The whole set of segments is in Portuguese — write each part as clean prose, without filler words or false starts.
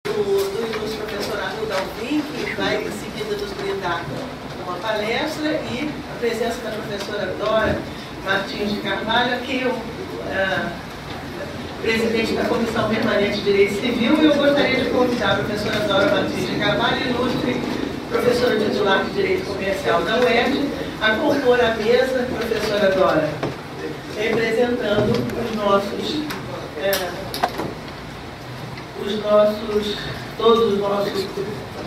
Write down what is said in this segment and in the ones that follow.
do ilustre professor Arnaldo Alvim, que vai em seguida nos brindar uma palestra, e a presença da professora Dora Martins de Carvalho, que é presidente da Comissão Permanente de Direito Civil, e eu gostaria de convidar a professora Dora Martins de Carvalho, ilustre professora titular de Direito Comercial da UERJ, a compor a mesa. Professora Dora, representando todo o nosso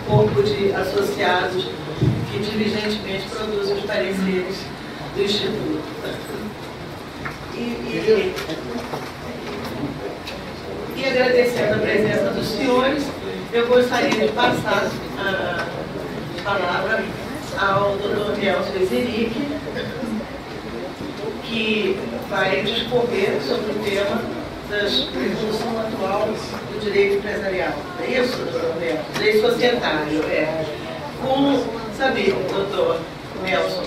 corpo de associados que diligentemente produzem os pareceres do Instituto. E agradecendo a presença dos senhores, eu gostaria de passar a palavra ao Dr. Nelson Ezeric, que vai discorrer sobre o tema da evolução atual do direito empresarial. É isso, doutor Nelson? Direito societário, sabe, doutor Nelson,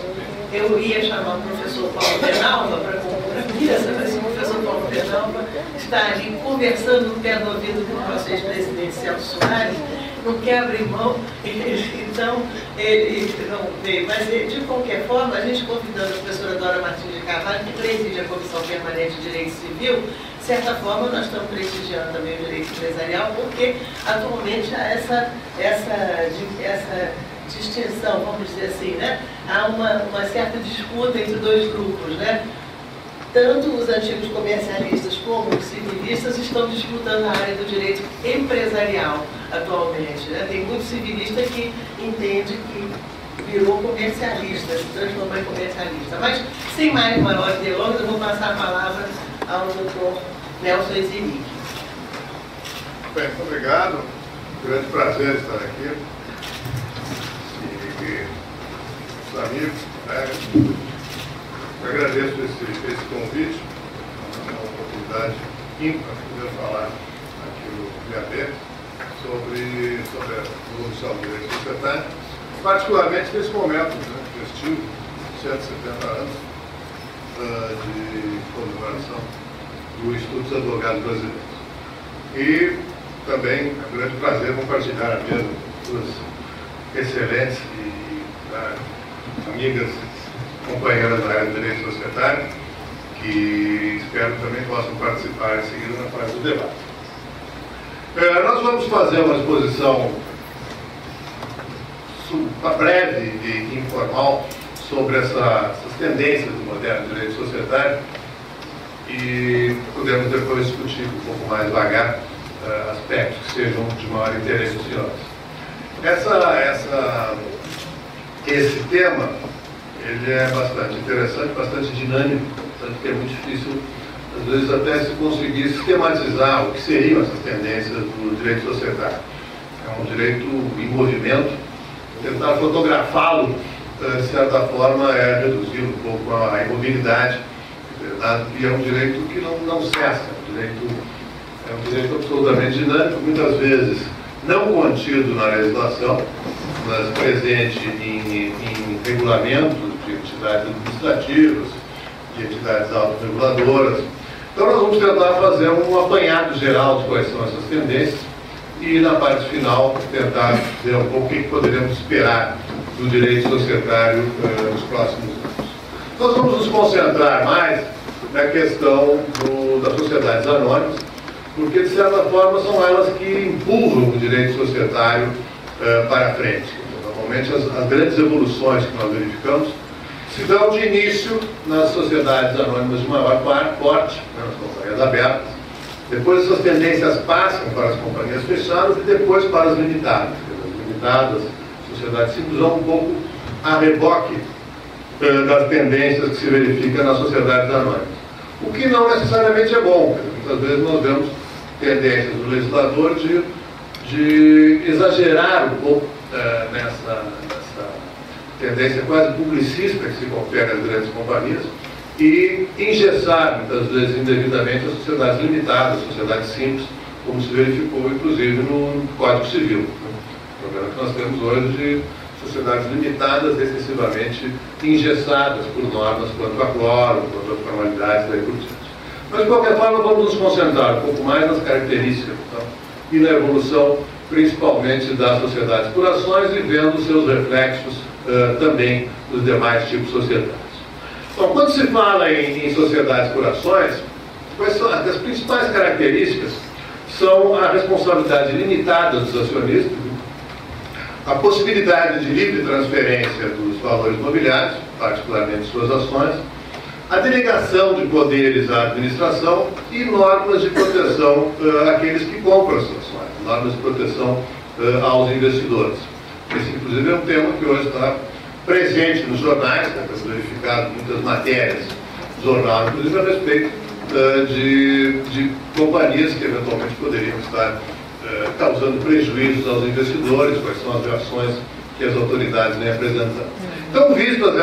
eu ia chamar o professor Paulo Penalva para compor a mesa, mas o professor Paulo Penalva está ali conversando no pé do ouvido com o nosso ex-presidente Celso Soares, não quer abrir mão, então ele não veio. Mas, de qualquer forma, a gente convidando a professora Dora Martins de Carvalho, que preside a Comissão Permanente de Direito Civil, de certa forma nós estamos prestigiando também o direito empresarial, porque atualmente há essa distinção, vamos dizer assim, né? Há uma certa disputa entre dois grupos, né? Tanto os antigos comercialistas como os civilistas estão disputando a área do direito empresarial atualmente, né? Tem muito civilista que entende que virou comercialista, se transformou em comercialista. Mas, sem mais maiores delongas, eu vou passar a palavra ao doutor Nelson Ezeric. Bem, muito obrigado. Grande prazer estar aqui. Os amigos, eu agradeço esse convite, é uma oportunidade ímpar de poder falar aqui no IAB sobre a evolução do direito societário, particularmente nesse momento, né, festivo, 170 anos de comemoração do Instituto dos Advogados Brasileiros. E também é um grande prazer compartilhar a mesa com duas excelentes e amigas, companheiras da área do direito societário, que espero também possam participar em seguida na fase do debate. Nós vamos fazer uma exposição breve e informal sobre essas tendências do moderno direito societário e podemos depois discutir um pouco mais devagar aspectos que sejam de maior interesse dos senhores. Esse tema ele é bastante interessante, bastante dinâmico, tanto que é muito difícil, às vezes, até se conseguir sistematizar o que seriam essas tendências do direito societário. É um direito em movimento, tentar fotografá-lo, de certa forma, é reduzir um pouco a imobilidade, e é um direito que não cessa, é um direito absolutamente dinâmico, muitas vezes não contido na legislação, mas presente em regulamentos de entidades administrativas, de entidades autorreguladoras. Então nós vamos tentar fazer um apanhado geral de quais são essas tendências e, na parte final, tentar dizer um pouco o que poderemos esperar do direito societário nos próximos anos. Nós vamos nos concentrar mais na questão das sociedades anônimas, porque, de certa forma, são elas que empurram o direito societário para frente. Normalmente, as grandes evoluções que nós verificamos se dão de início nas sociedades anônimas de maior porte, nas companhias abertas. Depois, essas tendências passam para as companhias fechadas e depois para as limitadas. As limitadas, sociedades simples, vão um pouco a reboque das tendências que se verificam nas sociedades anônimas. O que não necessariamente é bom. Muitas vezes nós vemos tendências do legislador de exagerar um pouco nessa tendência quase publicista que se confere às grandes companhias e engessar, muitas vezes indevidamente, as sociedades limitadas, as sociedades simples, como se verificou, inclusive, no Código Civil. O problema que nós temos hoje de sociedades limitadas, excessivamente engessadas por normas quanto a quórum, quanto a formalidades e daí por diante. Mas, de qualquer forma, vamos nos concentrar um pouco mais nas características, então, e na evolução principalmente das sociedades por ações e vendo seus reflexos também nos demais tipos societários. Então, quando se fala em sociedades por ações, quais são as principais características? São a responsabilidade limitada dos acionistas, a possibilidade de livre transferência dos valores mobiliários, particularmente suas ações, a delegação de poderes à administração e normas de proteção àqueles que compram as ações, normas de proteção aos investidores. Esse, inclusive, é um tema que hoje está presente nos jornais, temos verificado muitas matérias do jornal, inclusive a respeito de companhias que eventualmente poderiam estar causando prejuízos aos investidores, quais são as reações que as autoridades vêm apresentando. Então, vistas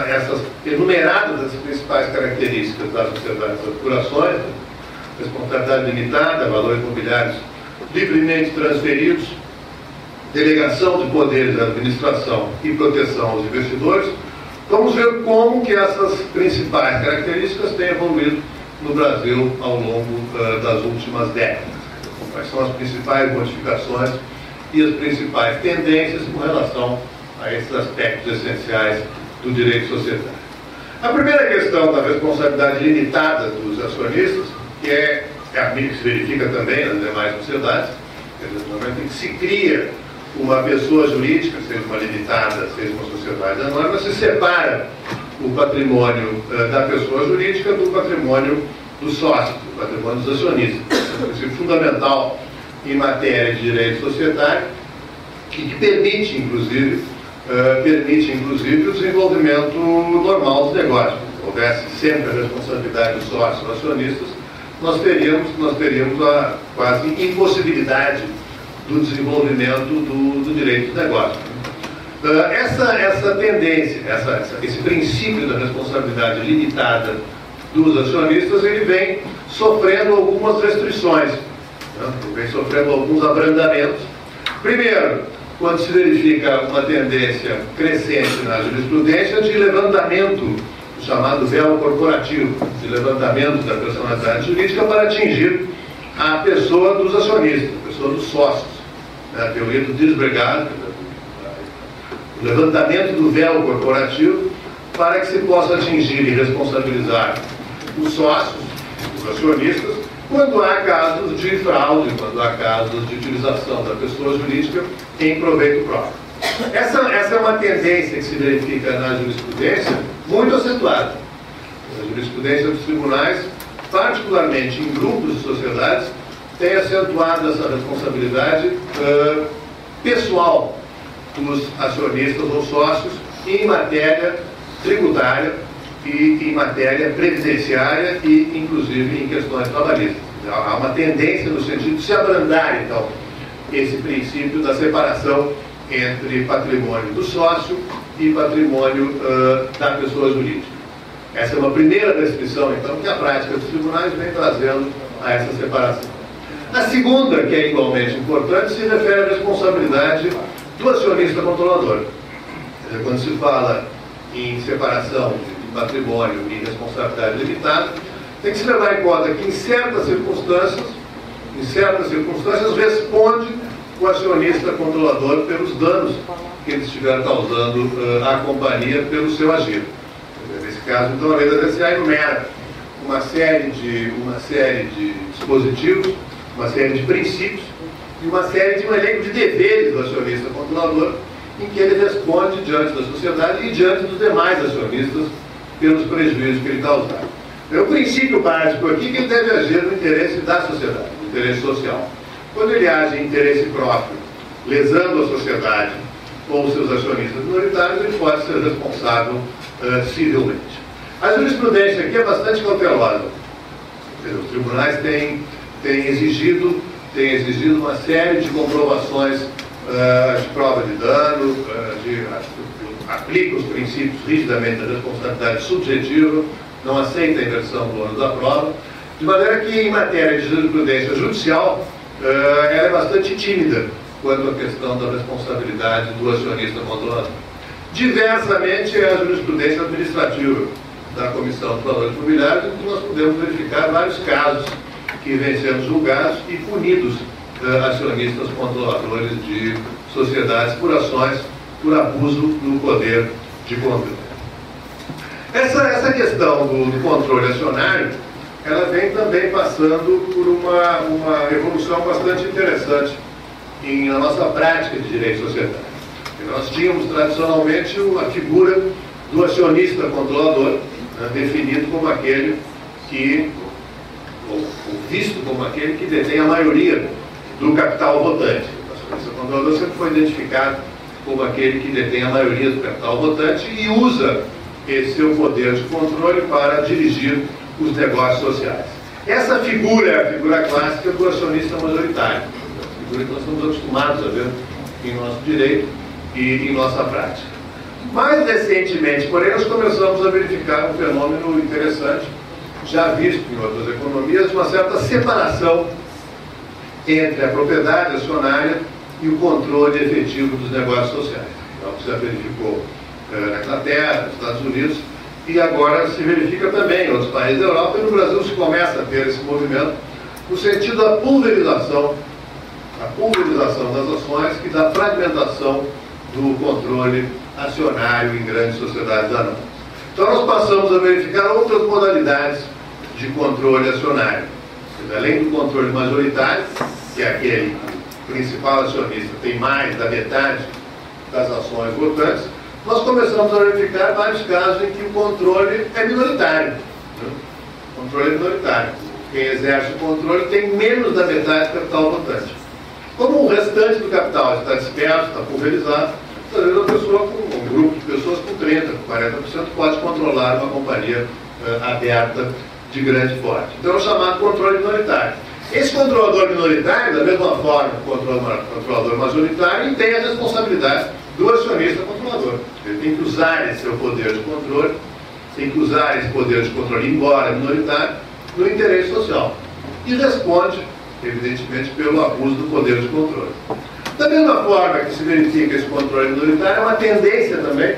essas enumeradas as principais características das sociedades por ações, responsabilidade limitada, valores imobiliários livremente transferidos, delegação de poderes da administração e proteção aos investidores, vamos ver como que essas principais características têm evoluído no Brasil ao longo das últimas décadas. Quais são as principais modificações e as principais tendências com relação a esses aspectos essenciais do direito societário. A primeira questão da responsabilidade limitada dos acionistas, que é a que se verifica também nas demais sociedades, no momento em que se cria uma pessoa jurídica, seja uma limitada, seja uma sociedade anônima, se separa o patrimônio da pessoa jurídica do patrimônio dos sócios, do patrimônio dos acionistas. É um princípio fundamental em matéria de direito societário que permite, inclusive, o desenvolvimento normal dos negócios. Se houvesse sempre a responsabilidade dos sócios ou acionistas, nós teríamos a quase impossibilidade do desenvolvimento do direito do negócio. Essa tendência, esse princípio da responsabilidade limitada dos acionistas, ele vem sofrendo algumas restrições, né? Ele vem sofrendo alguns abrandamentos. Primeiro, quando se verifica uma tendência crescente na jurisprudência de levantamento, o chamado véu corporativo, de levantamento da personalidade jurídica para atingir a pessoa dos acionistas, a pessoa dos sócios, né? A teoria do disregard, o levantamento do véu corporativo para que se possa atingir e responsabilizar os sócios, os acionistas, quando há casos de fraude, quando há casos de utilização da pessoa jurídica em proveito próprio. Essa é uma tendência que se verifica na jurisprudência muito acentuada. A jurisprudência dos tribunais, particularmente em grupos de sociedades, tem acentuado essa responsabilidade pessoal dos acionistas ou sócios em matéria tributária e em matéria previdenciária e, inclusive, em questões trabalhistas. Há uma tendência no sentido de se abrandar, então, esse princípio da separação entre patrimônio do sócio e patrimônio da pessoa jurídica. Essa é uma primeira restrição, então, que a prática dos tribunais vem trazendo a essa separação. A segunda, que é igualmente importante, se refere à responsabilidade do acionista controlador. Quando se fala em separação de patrimônio e responsabilidade limitada, tem que se levar em conta que em certas circunstâncias responde o acionista controlador pelos danos que ele estiver causando à companhia pelo seu agir. Nesse caso, então, a lei da DCA enumera uma série de dispositivos, uma série de princípios e uma série de um elenco de deveres do acionista controlador, em que ele responde diante da sociedade e diante dos demais acionistas pelos prejuízos que ele causar. O princípio básico aqui é que ele deve agir no interesse da sociedade, no interesse social. Quando ele age em interesse próprio, lesando a sociedade ou seus acionistas minoritários, ele pode ser responsável civilmente. A jurisprudência aqui é bastante cautelosa. Os tribunais têm exigido uma série de comprovações de prova de dano, aplica os princípios rigidamente da responsabilidade subjetiva, não aceita a inversão do ônus da prova, de maneira que, em matéria de jurisprudência judicial, ela é bastante tímida quanto à questão da responsabilidade do acionista controlador. Diversamente é a jurisprudência administrativa da Comissão dos Valores Imobiliários, em que nós podemos verificar vários casos que vêm sendo julgados e punidos acionistas controladores de sociedades por ações, por abuso do poder de controle. Essa questão do controle acionário, ela vem também passando por uma evolução bastante interessante na nossa prática de direito societário. E nós tínhamos tradicionalmente a figura do acionista controlador, né, definido como aquele que, ou visto como aquele que detém a maioria do capital votante. O acionista controlador sempre foi identificado como aquele que detém a maioria do capital votante e usa esse seu poder de controle para dirigir os negócios sociais. Essa figura é a figura clássica do acionista majoritário, a figura que nós estamos acostumados a ver em nosso direito e em nossa prática. Mais recentemente, porém, nós começamos a verificar um fenômeno interessante, já visto em outras economias, uma certa separação entre a propriedade acionária e o controle efetivo dos negócios sociais. Então, já verificou na Inglaterra, nos Estados Unidos, e agora se verifica também em outros países da Europa, e no Brasil se começa a ter esse movimento no sentido da pulverização das ações e da fragmentação do controle acionário em grandes sociedades anônimas. Então nós passamos a verificar outras modalidades de controle acionário. Além do controle majoritário, que é aquele que o principal acionista tem mais da metade das ações votantes, nós começamos a verificar vários casos em que o controle é minoritário. O controle é minoritário. Quem exerce o controle tem menos da metade do capital votante. Como o restante do capital está disperso, está pulverizado, às vezes uma pessoa, um grupo de pessoas com 30%, com 40% pode controlar uma companhia aberta de grande porte. Então é o chamado controle minoritário. Esse controlador minoritário, da mesma forma que o controlador majoritário, tem as responsabilidades do acionista controlador. Ele tem que usar esse seu poder de controle, tem que usar esse poder de controle, embora minoritário, no interesse social. E responde, evidentemente, pelo abuso do poder de controle. Da mesma forma que se verifica esse controle minoritário, é uma tendência também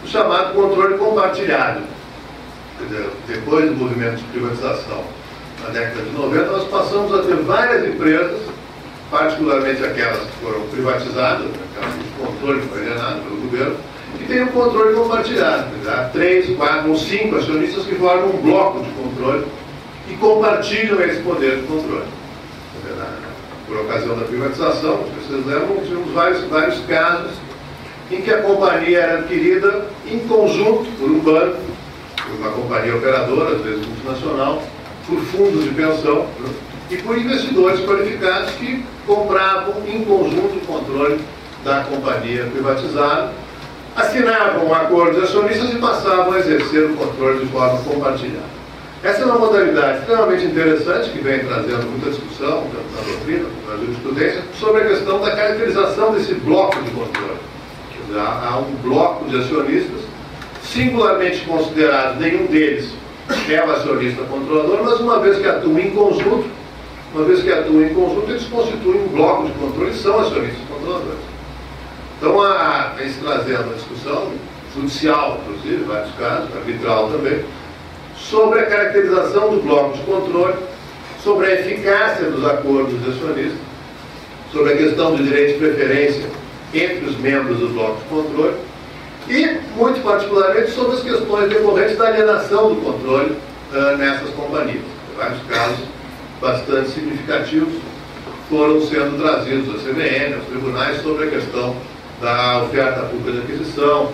do chamado controle compartilhado. Quer dizer, depois do movimento de privatização, na década de 90, nós passamos a ter várias empresas, particularmente aquelas que foram privatizadas, aquelas de controle que foi alienado pelo governo, que tem um controle compartilhado. Há 3, 4 ou 5 acionistas que formam um bloco de controle e compartilham esse poder de controle. Por ocasião da privatização, vocês lembram, tivemos vários casos em que a companhia era adquirida em conjunto por um banco, por uma companhia operadora, às vezes multinacional, por fundos de pensão, né, e por investidores qualificados que compravam em conjunto o controle da companhia privatizada, assinavam um acordo de acionistas e passavam a exercer o controle de forma compartilhada. Essa é uma modalidade extremamente interessante que vem trazendo muita discussão, tanto na doutrina quanto na jurisprudência, sobre a questão da caracterização desse bloco de controle. Há um bloco de acionistas, singularmente considerados, nenhum deles é o acionista controlador, mas uma vez que atuam em conjunto, eles constituem um bloco de controle e são acionistas controladores. Então, vem se trazendo a discussão judicial, inclusive, em vários casos, arbitral também, sobre a caracterização do bloco de controle, sobre a eficácia dos acordos de acionistas, sobre a questão do direito de preferência entre os membros do bloco de controle e, muito particularmente, sobre as questões decorrentes da alienação do controle nessas companhias. Vários casos bastante significativos foram sendo trazidos à CVM, aos tribunais, sobre a questão da oferta pública de aquisição,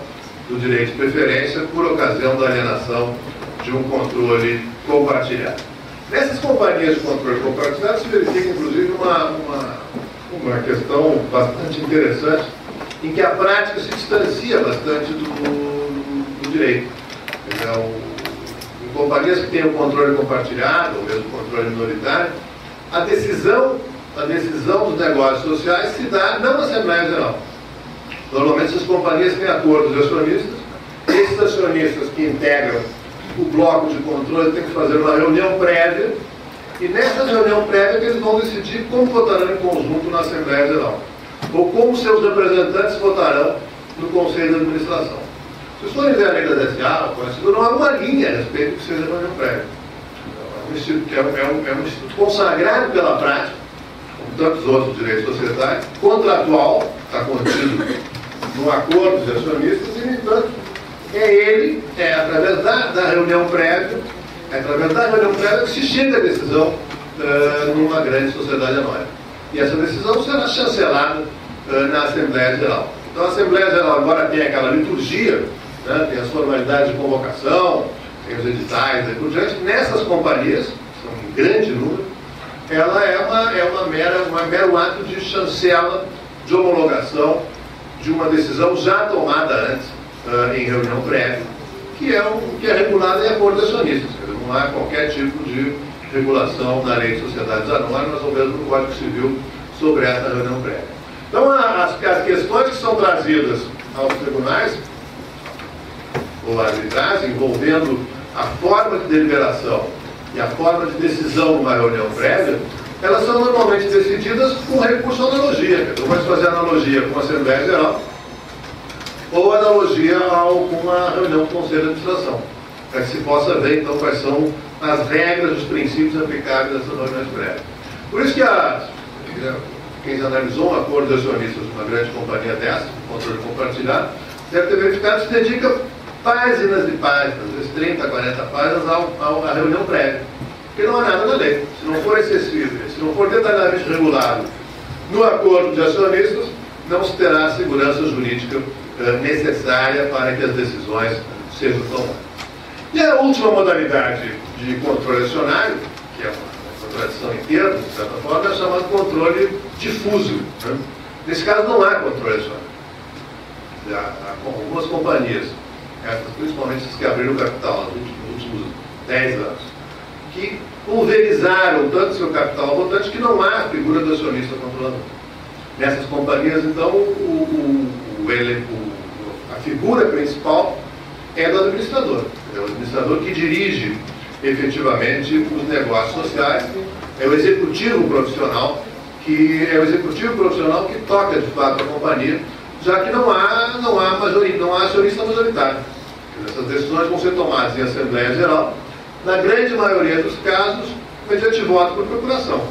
do direito de preferência, por ocasião da alienação de um controle compartilhado. Nessas companhias de controle compartilhado se verifica, inclusive, uma questão bastante interessante, em que a prática se distancia bastante do direito. Então, em companhias que têm o controle compartilhado, ou mesmo controle minoritário, a decisão dos negócios sociais se dá não na Assembleia Geral. Normalmente essas companhias têm acordos de acionistas, esses acionistas que integram o bloco de controle têm que fazer uma reunião prévia, e nessa reunião prévia que eles vão decidir como votarão em conjunto na Assembleia Geral, ou como seus representantes votarão no Conselho de Administração. Se vocês forem ver a lei da DSA, não há uma linha a respeito do que seja reunião prévia. É um instituto consagrado pela prática, como tantos outros direitos societários, contratual, está contido no acordo dos acionistas, e, no entanto, é através da reunião prévia, que se chega à decisão numa grande sociedade anônima. E essa decisão será chancelada na Assembleia Geral. Então, a Assembleia Geral, embora tenha aquela liturgia, né, tem as formalidades de convocação, tem os editais e por diante, nessas companhias, que são em grande número, ela é um mero ato de chancela, de homologação de uma decisão já tomada antes, em reunião prévia, que é regulada em acordo de acionistas. Não há qualquer tipo de regulação na Lei de Sociedades Anônimas ou mesmo no Código Civil sobre essa reunião prévia. Então, as questões que são trazidas aos tribunais ou à arbitragem, envolvendo a forma de deliberação e a forma de decisão numa reunião prévia, elas são normalmente decididas com recurso à analogia. Então, vai fazer analogia com a Assembleia Geral ou analogia com a reunião do Conselho de Administração, para que se possa ver, então, quais são as regras, os princípios aplicáveis nessas reuniões prévias. Por isso que quem analisou um acordo de acionistas de uma grande companhia dessa, controle compartilhado, deve ter verificado que se dedica páginas e páginas, às vezes 30, 40 páginas, à reunião prévia. Porque não há nada na lei. Se não for excessivo, se não for detalhadamente regulado no acordo de acionistas, não se terá a segurança jurídica necessária para que as decisões sejam tomadas. E a última modalidade de controle acionário, que é uma tradição em termos, de certa forma, é chamado controle difuso. Né? Nesse caso, não há controle acionário. Há algumas companhias, principalmente as que abriram capital nos últimos 10 anos, que pulverizaram tanto seu capital votante que não há a figura do acionista controlador. Nessas companhias, então, a figura principal é do administrador. É o administrador que dirige efetivamente os negócios sociais, é o executivo profissional que toca de fato a companhia, já que não há acionista majoritário. Essas decisões vão ser tomadas em Assembleia Geral, na grande maioria dos casos, mediante voto por procuração.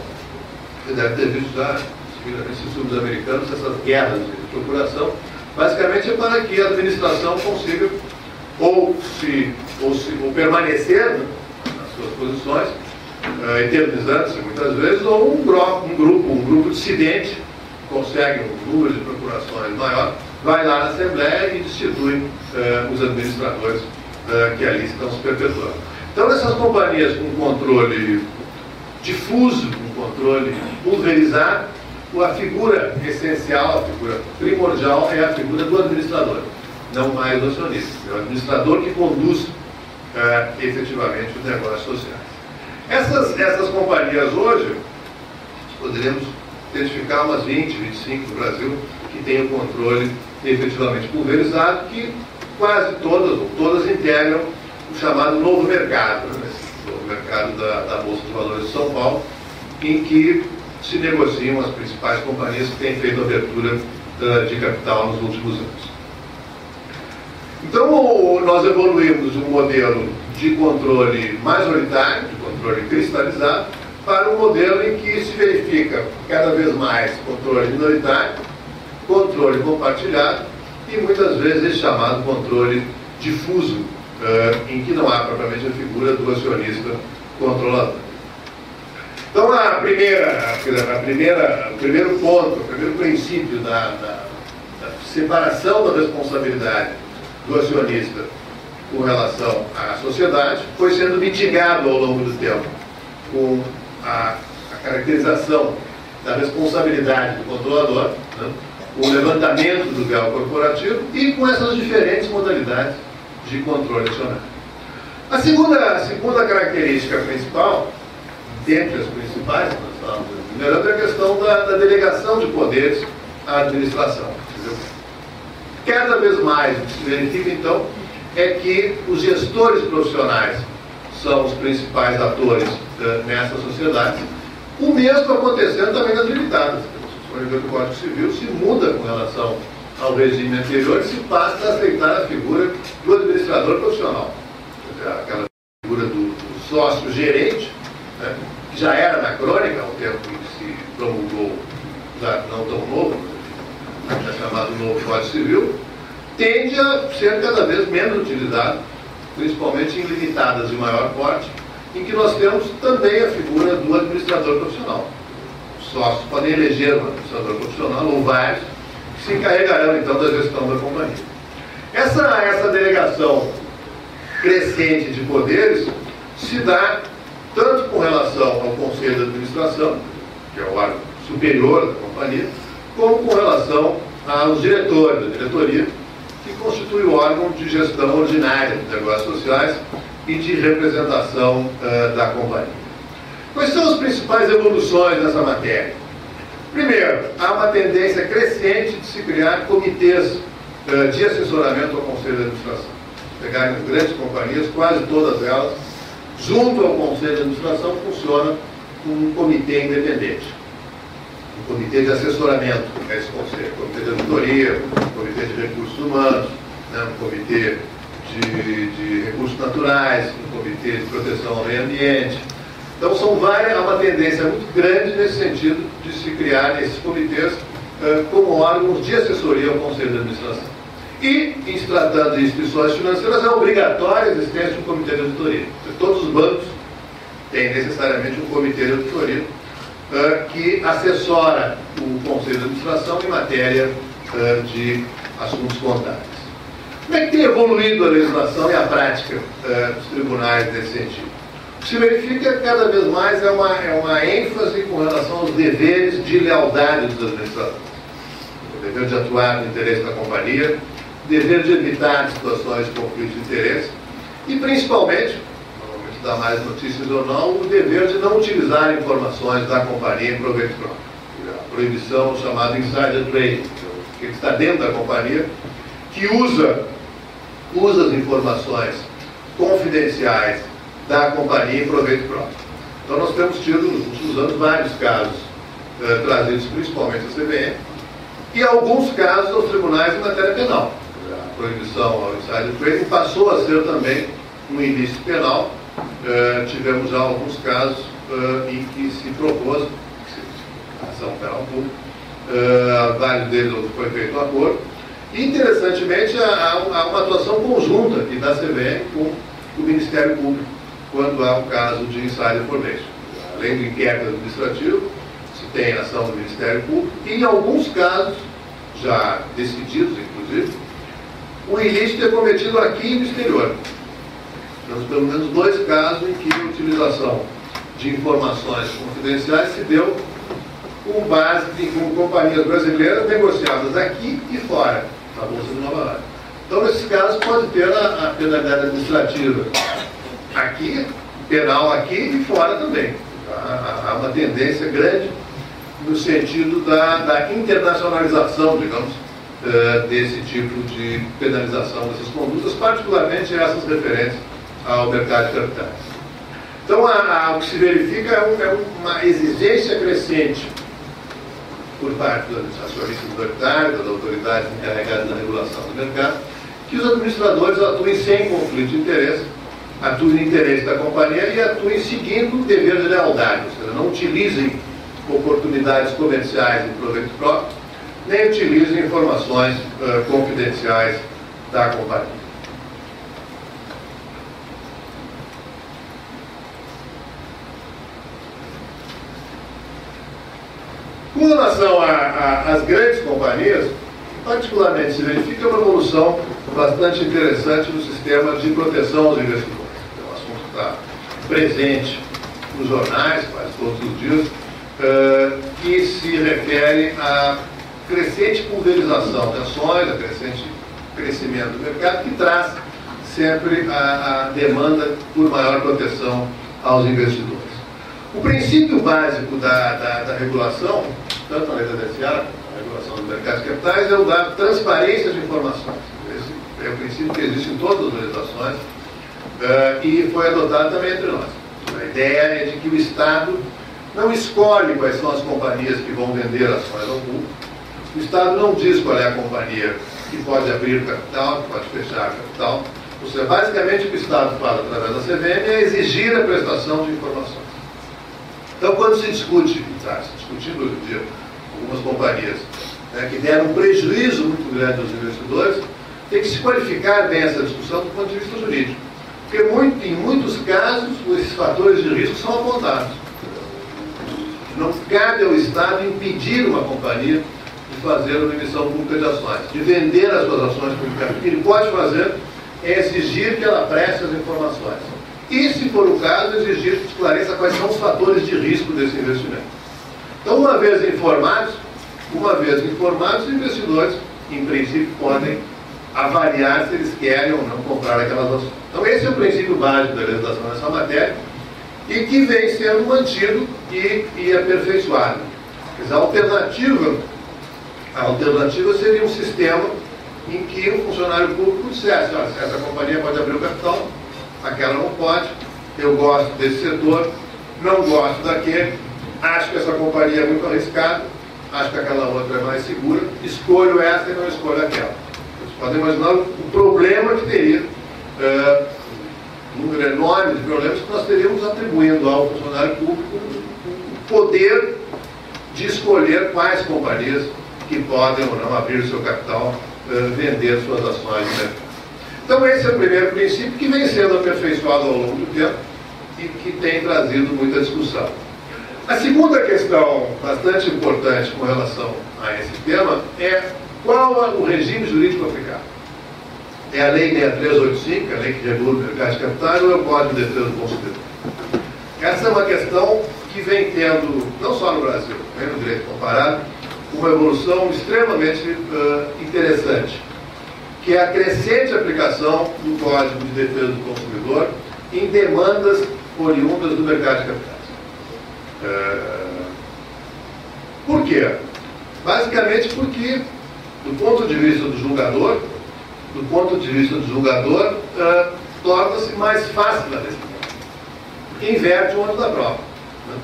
Você deve ter visto já, nesses filmes americanos, essas guerras de procuração, basicamente é para que a administração consiga ou permanecer nas suas posições, eternizando-se muitas vezes, ou um grupo dissidente consegue um número de procurações maior, vai lá na Assembleia e destitui os administradores que ali estão se perpetuando. Então, nessas companhias com controle difuso, com controle pulverizado, a figura essencial, a figura primordial é a figura do administrador, não mais do acionista. É o administrador que conduz efetivamente os negócios sociais. Essas companhias hoje, poderíamos identificar umas 20, 25 no Brasil, que têm o controle efetivamente pulverizado, que quase todas, ou todas, integram o chamado novo mercado, né? O novo mercado da Bolsa de Valores de São Paulo, em que se negociam as principais companhias que têm feito abertura de capital nos últimos anos. Então, nós evoluímos de um modelo de controle majoritário, de controle cristalizado, para um modelo em que se verifica cada vez mais controle minoritário, controle compartilhado e muitas vezes esse chamado controle difuso, em que não há propriamente a figura do acionista controlador. Então, o primeiro ponto, o primeiro princípio da separação da responsabilidade do acionista com relação à sociedade foi sendo mitigado ao longo do tempo com a caracterização da responsabilidade do controlador, né, com o levantamento do véu corporativo e com essas diferentes modalidades de controle acionário. A segunda característica principal, dentre as principais, nós falamos primeiro, é a questão da delegação de poderes à administração. Entendeu? Cada vez mais o que se verifica, então, é que os gestores profissionais são os principais atores nessa sociedade, o mesmo acontecendo também nas limitadas. Se for ver o Código Civil, se muda com relação ao regime anterior e se passa a aceitar a figura do administrador profissional. Aquela figura do sócio-gerente, né, que já era anacrônica ao tempo em que se promulgou, já não tão novo, é chamado novo Código Civil, tende a ser cada vez menos utilizado, principalmente em limitadas de maior porte, em que nós temos também a figura do administrador profissional. Os sócios podem eleger um administrador profissional, ou vários, que se encarregarão então da gestão da companhia. Essa delegação crescente de poderes se dá tanto com relação ao Conselho de Administração, que é o órgão superior da companhia, como com relação aos diretores da diretoria, que constitui o órgão de gestão ordinária dos negócios sociais e de representação da companhia. Quais são as principais evoluções nessa matéria? Primeiro, há uma tendência crescente de se criar comitês de assessoramento ao Conselho de Administração. Pegarem as grandes companhias, quase todas elas, junto ao Conselho de Administração, funciona um comitê independente. Um comitê de assessoramento a esse conselho. Comitê de auditoria, comitê de recursos humanos, né, um comitê de recursos naturais, um comitê de proteção ao meio ambiente. Então, há uma tendência muito grande nesse sentido de se criar esses comitês como órgãos de assessoria ao Conselho de Administração. E, em se tratando de instituições financeiras, é obrigatória a existência de um comitê de auditoria. Todos os bancos têm necessariamente um comitê de auditoria que assessora o Conselho de Administração em matéria de assuntos contábeis. Como é que tem evoluído a legislação e a prática dos tribunais nesse sentido? O que se verifica cada vez mais é uma ênfase com relação aos deveres de lealdade dos administradores. O dever de atuar no interesse da companhia, o dever de evitar situações de conflito de interesse e, principalmente, normalmente dá mais notícias ou não, o dever de não utilizar informações da companhia em proveito próprio. A proibição chamada insider trading, que está dentro da companhia, que usa as informações confidenciais da companhia em proveito próprio. Então nós temos tido nos últimos anos vários casos trazidos principalmente à CVM e alguns casos aos tribunais em matéria penal. A proibição ao insider trading passou a ser também um ilícito penal. Tivemos já alguns casos em que se propôs ação penal pública, vários deles foi feito um acordo. E, interessantemente, há uma atuação conjunta aqui da CVM com o Ministério Público, quando há um caso de insider formation. Além do inquérito administrativo, se tem ação do Ministério Público, e em alguns casos, já decididos, inclusive, o ilícito é cometido aqui e no exterior. Temos pelo menos 2 casos em que a utilização de informações confidenciais se deu com base com companhias brasileiras negociadas aqui e fora, na Bolsa de Nova York. Então, nesses casos, pode ter a penalidade administrativa aqui, penal aqui e fora também. Há uma tendência grande no sentido da internacionalização, digamos, desse tipo de penalização dessas condutas, particularmente essas referentes ao mercado de capitais. Então, o que se verifica é uma exigência crescente por parte dos acionistas minoritários, das autoridades encarregadas da regulação do mercado, que os administradores atuem sem conflito de interesse, atuem no interesse da companhia e atuem seguindo o dever de lealdade, ou seja, não utilizem oportunidades comerciais em proveito próprio, nem utilizem informações confidenciais da companhia. Com relação às grandes companhias, particularmente se verifica uma evolução bastante interessante no sistema de proteção aos investidores. É um assunto que está presente nos jornais, quase todos os dias, que se refere à crescente pulverização de ações, a crescente crescimento do mercado, que traz sempre a demanda por maior proteção aos investidores. O princípio básico da regulação, tanto na lei da DSA, a regulação dos mercados de capitais, é o da transparência de informações. Esse é o princípio que existe em todas as legislações e foi adotado também entre nós. A ideia é de que o Estado não escolhe quais são as companhias que vão vender ações ao público. O Estado não diz qual é a companhia que pode abrir capital, que pode fechar capital. Ou seja, basicamente o que o Estado faz através da CVM é exigir a prestação de informações. Então, quando se discute, está se discutindo hoje em dia algumas companhias, né, que deram um prejuízo muito grande aos investidores, tem que se qualificar bem essa discussão do ponto de vista jurídico. Porque em muitos casos, esses fatores de risco são apontados. Não cabe ao Estado impedir uma companhia de fazer uma emissão pública de ações, de vender as suas ações publicamente. O que ele pode fazer é exigir que ela preste as informações. E, se for o caso, exigir que esclareça quais são os fatores de risco desse investimento. Então, uma vez informados, os investidores, em princípio, podem avaliar se eles querem ou não comprar aquelas ações. Então, esse é o princípio básico da legislação nessa matéria e que vem sendo mantido e aperfeiçoado. Quer dizer, a alternativa seria um sistema em que o funcionário público dissesse: olha, essa companhia pode abrir o capital, aquela não pode, eu gosto desse setor, não gosto daquele, acho que essa companhia é muito arriscada, acho que aquela outra é mais segura, escolho essa e não escolho aquela. Vocês podem imaginar o problema que teria, um número enorme de problemas que nós teríamos atribuindo ao funcionário público o poder de escolher quais companhias que podem ou não abrir o seu capital, vender suas ações, né? Então, esse é o primeiro princípio que vem sendo aperfeiçoado ao longo do tempo e que tem trazido muita discussão. A segunda questão bastante importante com relação a esse tema é qual é o regime jurídico aplicado. É a Lei 6385, a lei que regula o mercado de capitais, ou é o Código de Defesa do Consumidor? Essa é uma questão que vem tendo, não só no Brasil, nem no direito comparado, uma evolução extremamente interessante, que é a crescente aplicação do Código de Defesa do Consumidor em demandas oriundas do mercado de capitais. Por quê? Basicamente porque, do ponto de vista do julgador, torna-se mais fácil a decisão. Inverte o ônus da prova. Né?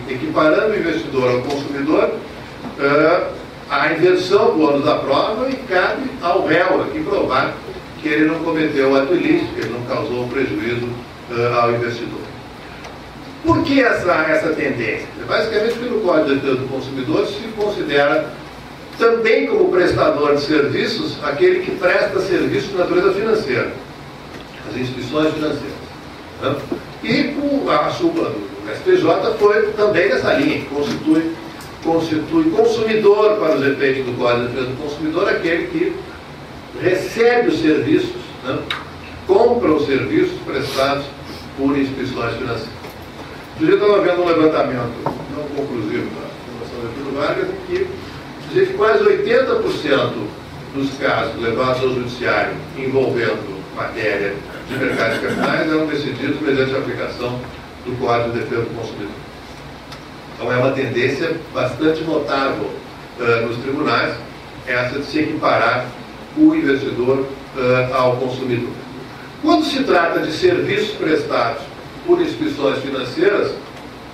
Equiparando o investidor ao consumidor, a inversão do ônus da prova, e cabe ao réu aqui provar que ele não cometeu o ato ilícito, que ele não causou um prejuízo ao investidor. Por que essa tendência? Basicamente porque no Código de Defesa do Consumidor se considera também como prestador de serviços aquele que presta serviços de natureza financeira, as instituições financeiras. Né? E a súmula do STJ foi também nessa linha, que constitui consumidor para os efeitos do Código de Defesa do Consumidor aquele que recebe os serviços, né? Compra os serviços prestados por instituições financeiras. Eu estava vendo um levantamento não conclusivo da Fundação Getúlio Vargas, em que dizia que quase 80% dos casos levados ao judiciário envolvendo matéria de mercado de capitais eram decididos mediante a aplicação do Código de Defesa do Consumidor. Então é uma tendência bastante notável nos tribunais, essa de se equiparar o investidor ao consumidor. Quando se trata de serviços prestados por instituições financeiras,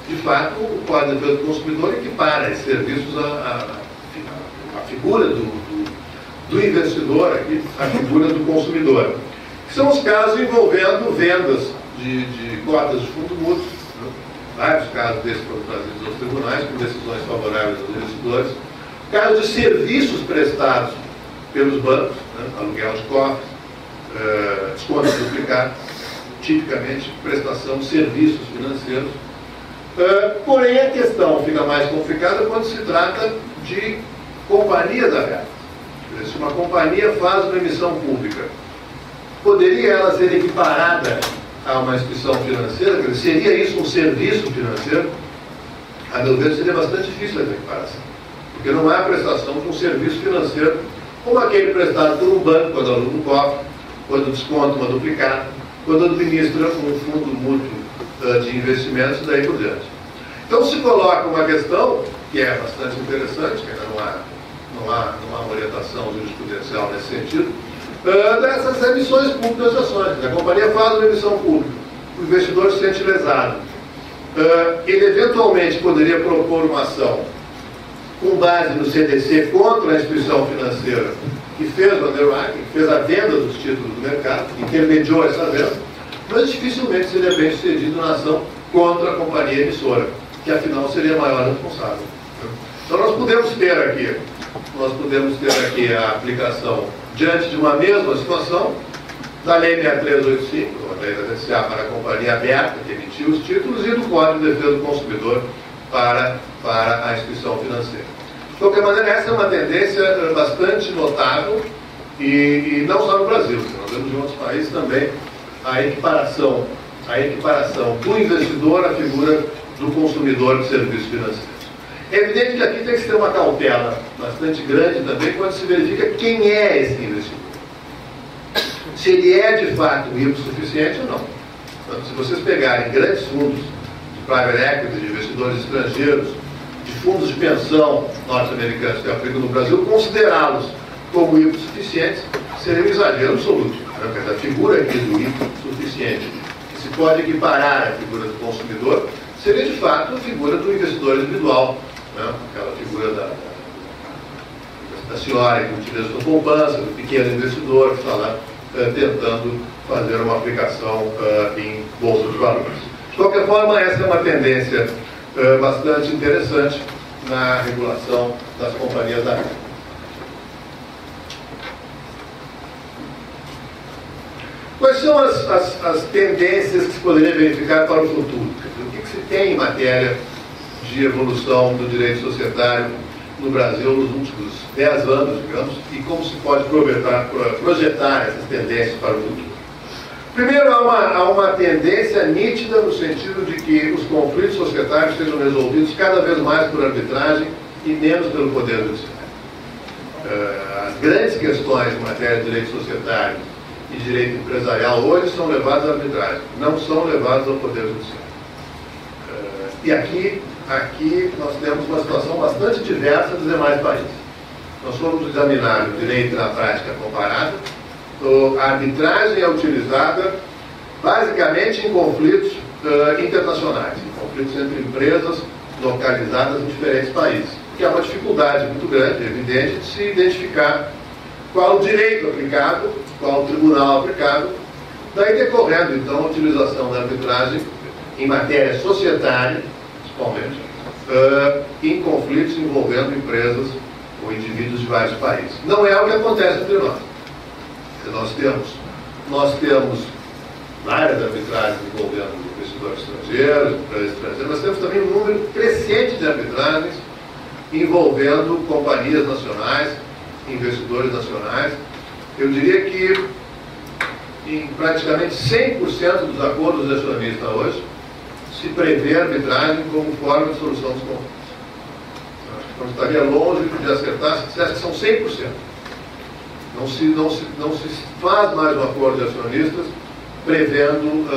de fato, o Código de Defesa do Consumidor equipara esses serviços à figura do investidor, aqui, a figura do consumidor. Que são os casos envolvendo vendas de cotas de fundo mútuo. Vários casos desses foram trazidos aos tribunais com decisões favoráveis aos investidores. Casos de serviços prestados pelos bancos, né? Aluguel de cofres, desconto duplicado, tipicamente prestação de serviços financeiros. Porém, a questão fica mais complicada quando se trata de companhias abertas. Se uma companhia faz uma emissão pública, poderia ela ser equiparada a uma instituição financeira? Seria isso um serviço financeiro? A meu ver, seria bastante difícil essa equiparação, porque não há prestação de um serviço financeiro como aquele prestado por um banco quando aluga um cofre, quando desconta uma duplicata, quando administra um fundo mútuo de investimentos e daí por diante. Então se coloca uma questão que é bastante interessante, que ainda não há uma orientação jurisprudencial nesse sentido, dessas emissões públicas de ações. A companhia faz uma emissão pública, o investidor se sente lesado. Ele eventualmente poderia propor uma ação com base no CDC contra a instituição financeira que fez o underwriting, que fez a venda dos títulos do mercado, intermediou essa venda, mas dificilmente seria bem sucedido na ação contra a companhia emissora. que afinal seria a maior responsável. Então nós podemos ter aqui a aplicação diante de uma mesma situação da Lei 6385, a Lei da TCA para a companhia aberta, que emitiu os títulos, e do Código de Defesa do Consumidor para a instituição financeira. De qualquer maneira, essa é uma tendência bastante notável, e não só no Brasil, nós vemos em outros países também a equiparação do investidor à figura do consumidor de serviços financeiros. É evidente que aqui tem que se ter uma cautela bastante grande também quando se verifica quem é esse investidor. Se ele é de fato hipossuficiente ou não. Então, se vocês pegarem grandes fundos de private equity, de investidores estrangeiros, de fundos de pensão norte-americanos que aplicam no Brasil, considerá-los como hipossuficientes seria um exagero absoluto. A figura aqui do hipossuficiente, que se pode equiparar à figura do consumidor, seria de fato a figura do investidor individual, né? Aquela figura da senhora que utiliza sua poupança, do pequeno investidor que está lá tentando fazer uma aplicação em bolsa de valores. De qualquer forma, essa é uma tendência bastante interessante na regulação das companhias da vida. Quais são as tendências que se poderia verificar para o futuro? O que se tem em matéria de evolução do direito societário no Brasil nos últimos 10 anos, digamos, e como se pode projetar essas tendências para o futuro? Primeiro, há uma tendência nítida no sentido de que os conflitos societários sejam resolvidos cada vez mais por arbitragem e menos pelo Poder Judiciário. As grandes questões em matéria de direito societário e direito empresarial hoje são levadas à arbitragem, não são levadas ao Poder Judiciário. E aqui nós temos uma situação bastante diversa dos demais países. Nós fomos examinar o direito na prática comparada. A arbitragem é utilizada basicamente em conflitos internacionais, em conflitos entre empresas localizadas em diferentes países, que é uma dificuldade muito grande, evidente, de se identificar qual o direito aplicado, qual o tribunal aplicado, daí decorrendo então a utilização da arbitragem em matéria societária, principalmente, em conflitos envolvendo empresas ou indivíduos de vários países. Não é o que acontece entre nós. Nós temos várias arbitragens envolvendo investidores estrangeiros, empresas estrangeiras, nós temos também um número crescente de arbitragens envolvendo companhias nacionais, investidores nacionais. Eu diria que em praticamente 100% dos acordos de acionista hoje se prevê a arbitragem como forma de solução dos conflitos. Então estaria longe de acertar se dissesse que são 100%. Não se faz mais um acordo de acionistas prevendo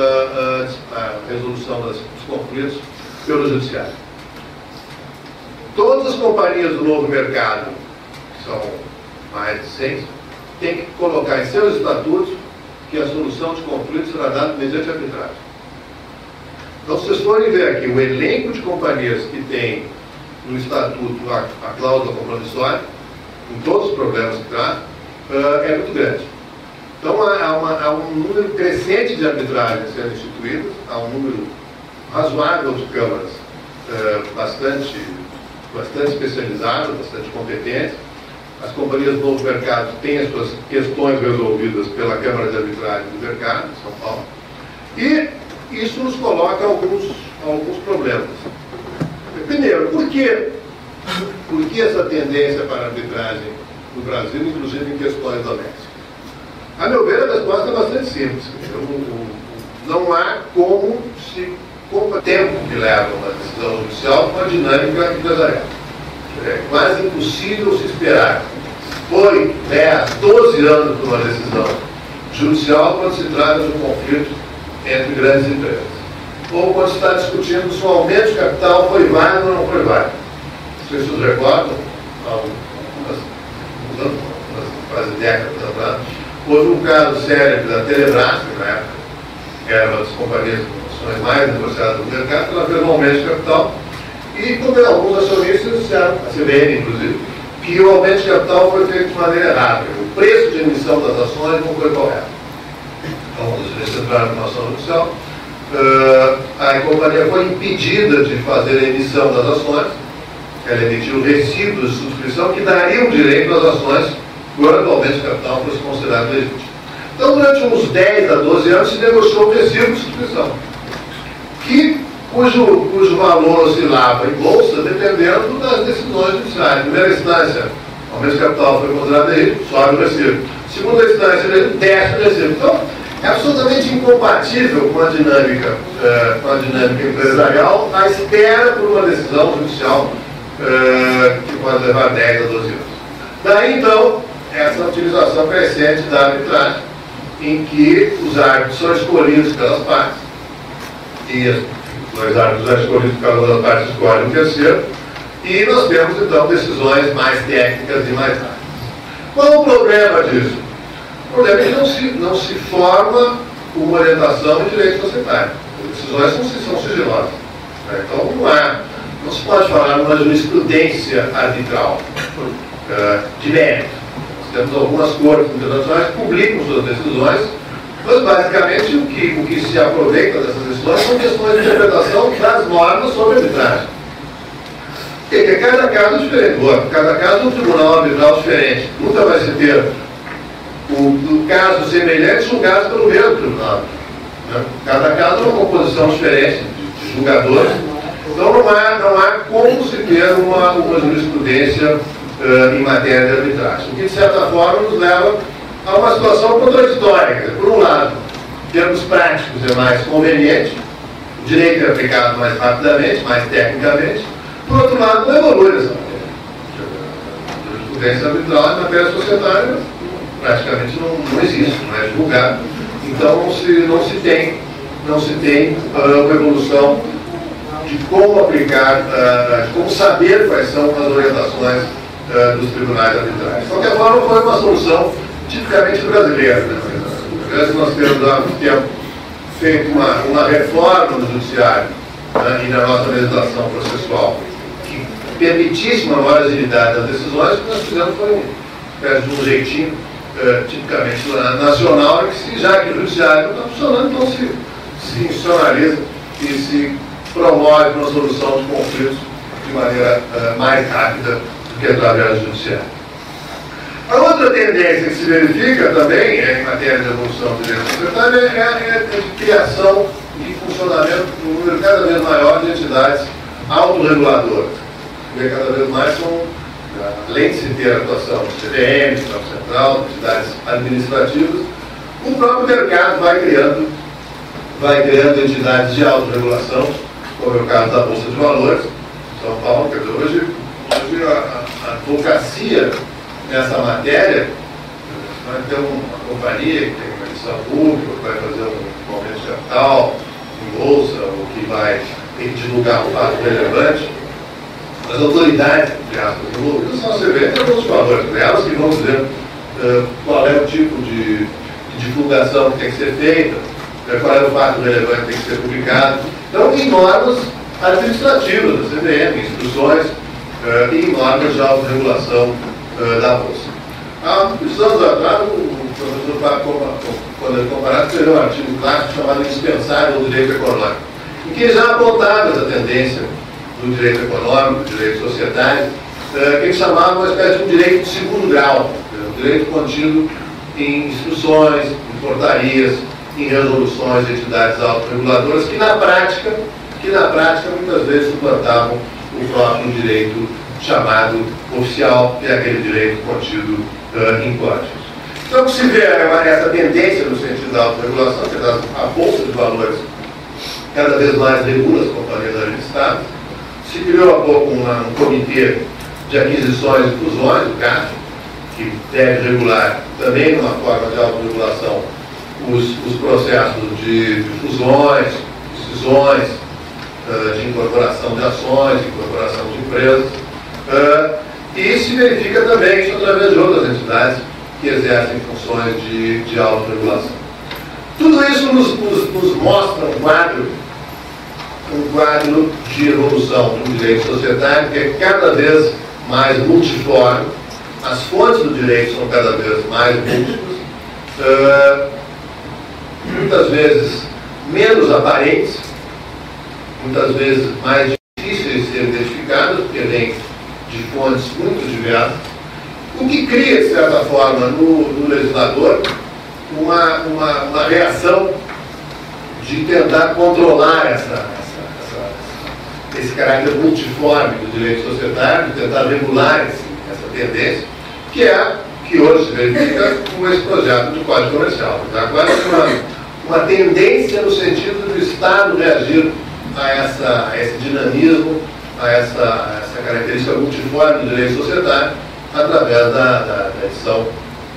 a resolução dos conflitos pelo judiciário. Todas as companhias do novo mercado, que são mais de 100, têm que colocar em seus estatutos que a solução de conflitos será dada mediante arbitragem. Então, se vocês forem ver aqui o elenco de companhias que tem no estatuto a cláusula compromissória, com todos os problemas que traz, é muito grande. Então, há um número crescente de arbitragens sendo instituídas, há um número razoável de câmaras bastante especializadas, bastante competentes. As companhias do novo mercado têm as suas questões resolvidas pela Câmara de Arbitragem do Mercado, de São Paulo. E isso nos coloca alguns problemas. Primeiro, por que essa tendência para a arbitragem no Brasil, inclusive em questões domésticas? A meu ver, a resposta é bastante simples. Não há como se comprar tempo que leva uma decisão judicial com a dinâmica empresarial. É quase impossível se esperar 8, 10, 12 anos por uma decisão judicial quando se trata de um conflito entre grandes empresas. Ou quando se está discutindo se o aumento de capital foi válido ou não foi válido. Vocês se recordam, quase décadas atrás, houve um caso sério da Telebrás, que na época era uma das companhias com ações mais negociadas do mercado, ela fez um aumento de capital. E como alguns acionistas disseram, a CBN inclusive, que o aumento de capital foi feito de maneira errada. O preço de emissão das ações não foi correto. Então, os acionistas entraram com uma ação judicial, a companhia foi impedida de fazer a emissão das ações. Ela emitiu recibos de subscrição que dariam direito às ações quando o aumento de capital fosse considerado legítimo. Então, durante uns 10 a 12 anos, se negociou um recibo de subscrição, cujo valor oscilava em bolsa dependendo das decisões judiciais. Em primeira instância, o aumento de capital foi considerado legítimo, sobe o recibo. Segunda instância, desce o recibo. Então, é absolutamente incompatível com a dinâmica empresarial a espera por uma decisão judicial que pode levar 10 a 12 anos. Daí, então, essa utilização crescente da arbitragem, em que os árbitros são escolhidos pelas partes, e os dois árbitros são escolhidos pelas partes, escolhem um terceiro, e nós temos, então, decisões mais técnicas e mais rápidas. Qual é o problema disso? O problema é que não se forma uma orientação em direito societário. As decisões são sigilosas. Então, não se pode falar numa jurisprudência arbitral de mérito. Nós temos algumas cortes internacionais que publicam suas decisões, mas basicamente o que se aproveita dessas decisões são questões de interpretação das normas sobre arbitragem. Porque cada caso é diferente do outro, cada caso é um tribunal arbitral diferente. Nunca vai se ter o caso semelhante julgado pelo mesmo tribunal. Cada caso é uma composição diferente de julgadores. Então não há como se ter uma jurisprudência em matéria de arbitragem. O que, de certa forma, nos leva a uma situação contraditória. Por um lado, em termos práticos é mais conveniente, o direito é aplicado mais rapidamente, mais tecnicamente. Por outro lado, não evolui essa matéria. A jurisprudência arbitral em matéria societária praticamente não existe, não é divulgado. Então não se tem uma evolução de como aplicar, de como saber quais são as orientações dos tribunais arbitrais. De qualquer forma, foi uma solução tipicamente brasileira. Nós temos há muito tempo feito uma reforma no judiciário e na nossa legislação processual que permitisse uma maior agilidade das decisões. O que nós fizemos foi uma espécie de um jeitinho tipicamente nacional, que já que o judiciário não está funcionando, então se institucionaliza e se promove uma solução de conflitos de maneira mais rápida do que através do judiciário. A outra tendência que se verifica também em matéria de evolução do direito societário é de criação e funcionamento de um número cada vez maior de entidades autorreguladoras. Porque cada vez mais são, além de se ter a atuação do CVM, do Banco Central, de entidades administrativas, o próprio mercado vai criando entidades de autorregulação, como é o caso da Bolsa de Valores, São Paulo. Quer dizer, hoje a advocacia nessa matéria vai ter uma companhia que tem uma emissão pública, que vai fazer um aumento de capital em bolsa, ou que vai ter que divulgar um fato relevante. As autoridades, entre aspas, envolvidas são a CVM e a Bolsa de Valores. Elas que vão dizer qual é o tipo de divulgação que tem que ser feita, qual é o fato relevante que tem que ser publicado. Então, em normas administrativas da CVM, instruções e em normas de autorregulação da Bolsa. Há muitos anos atrás, o professor Fábio, quando ele comparado, escreveu um artigo clássico chamado Indispensável do Direito Econômico, em que ele já apontava essa tendência do direito econômico, do direito societário, que ele chamava uma espécie de um direito de segundo grau, um direito contido em instruções, em portarias, em resoluções de entidades autorreguladoras que na prática muitas vezes suplantavam o próprio direito chamado oficial, que é aquele direito contido em códigos. Então, o que se vê essa tendência no sentido da autorregulação, que a Bolsa de Valores cada vez mais regula as companhias administradas. Se criou há pouco um comitê de aquisições e fusões, o CAF, que deve regular também numa forma de autorregulação os processos de fusões, de cisões, de incorporação de ações, de incorporação de empresas. E se verifica também isso através de outras entidades que exercem funções de autorregulação. Tudo isso nos mostra um quadro de evolução do direito societário que é cada vez mais multiforme, as fontes do direito são cada vez mais múltiplas, muitas vezes menos aparentes, muitas vezes mais difíceis de serem identificadas, porque vêm de fontes muito diversas, o que cria, de certa forma, no legislador uma reação de tentar controlar esse caráter multiforme do direito societário, de tentar regular essa tendência, que hoje se verifica com esse projeto do Código Comercial. Há quase uma tendência no sentido do Estado reagir a esse dinamismo, a essa característica multiforme do direito societário, através da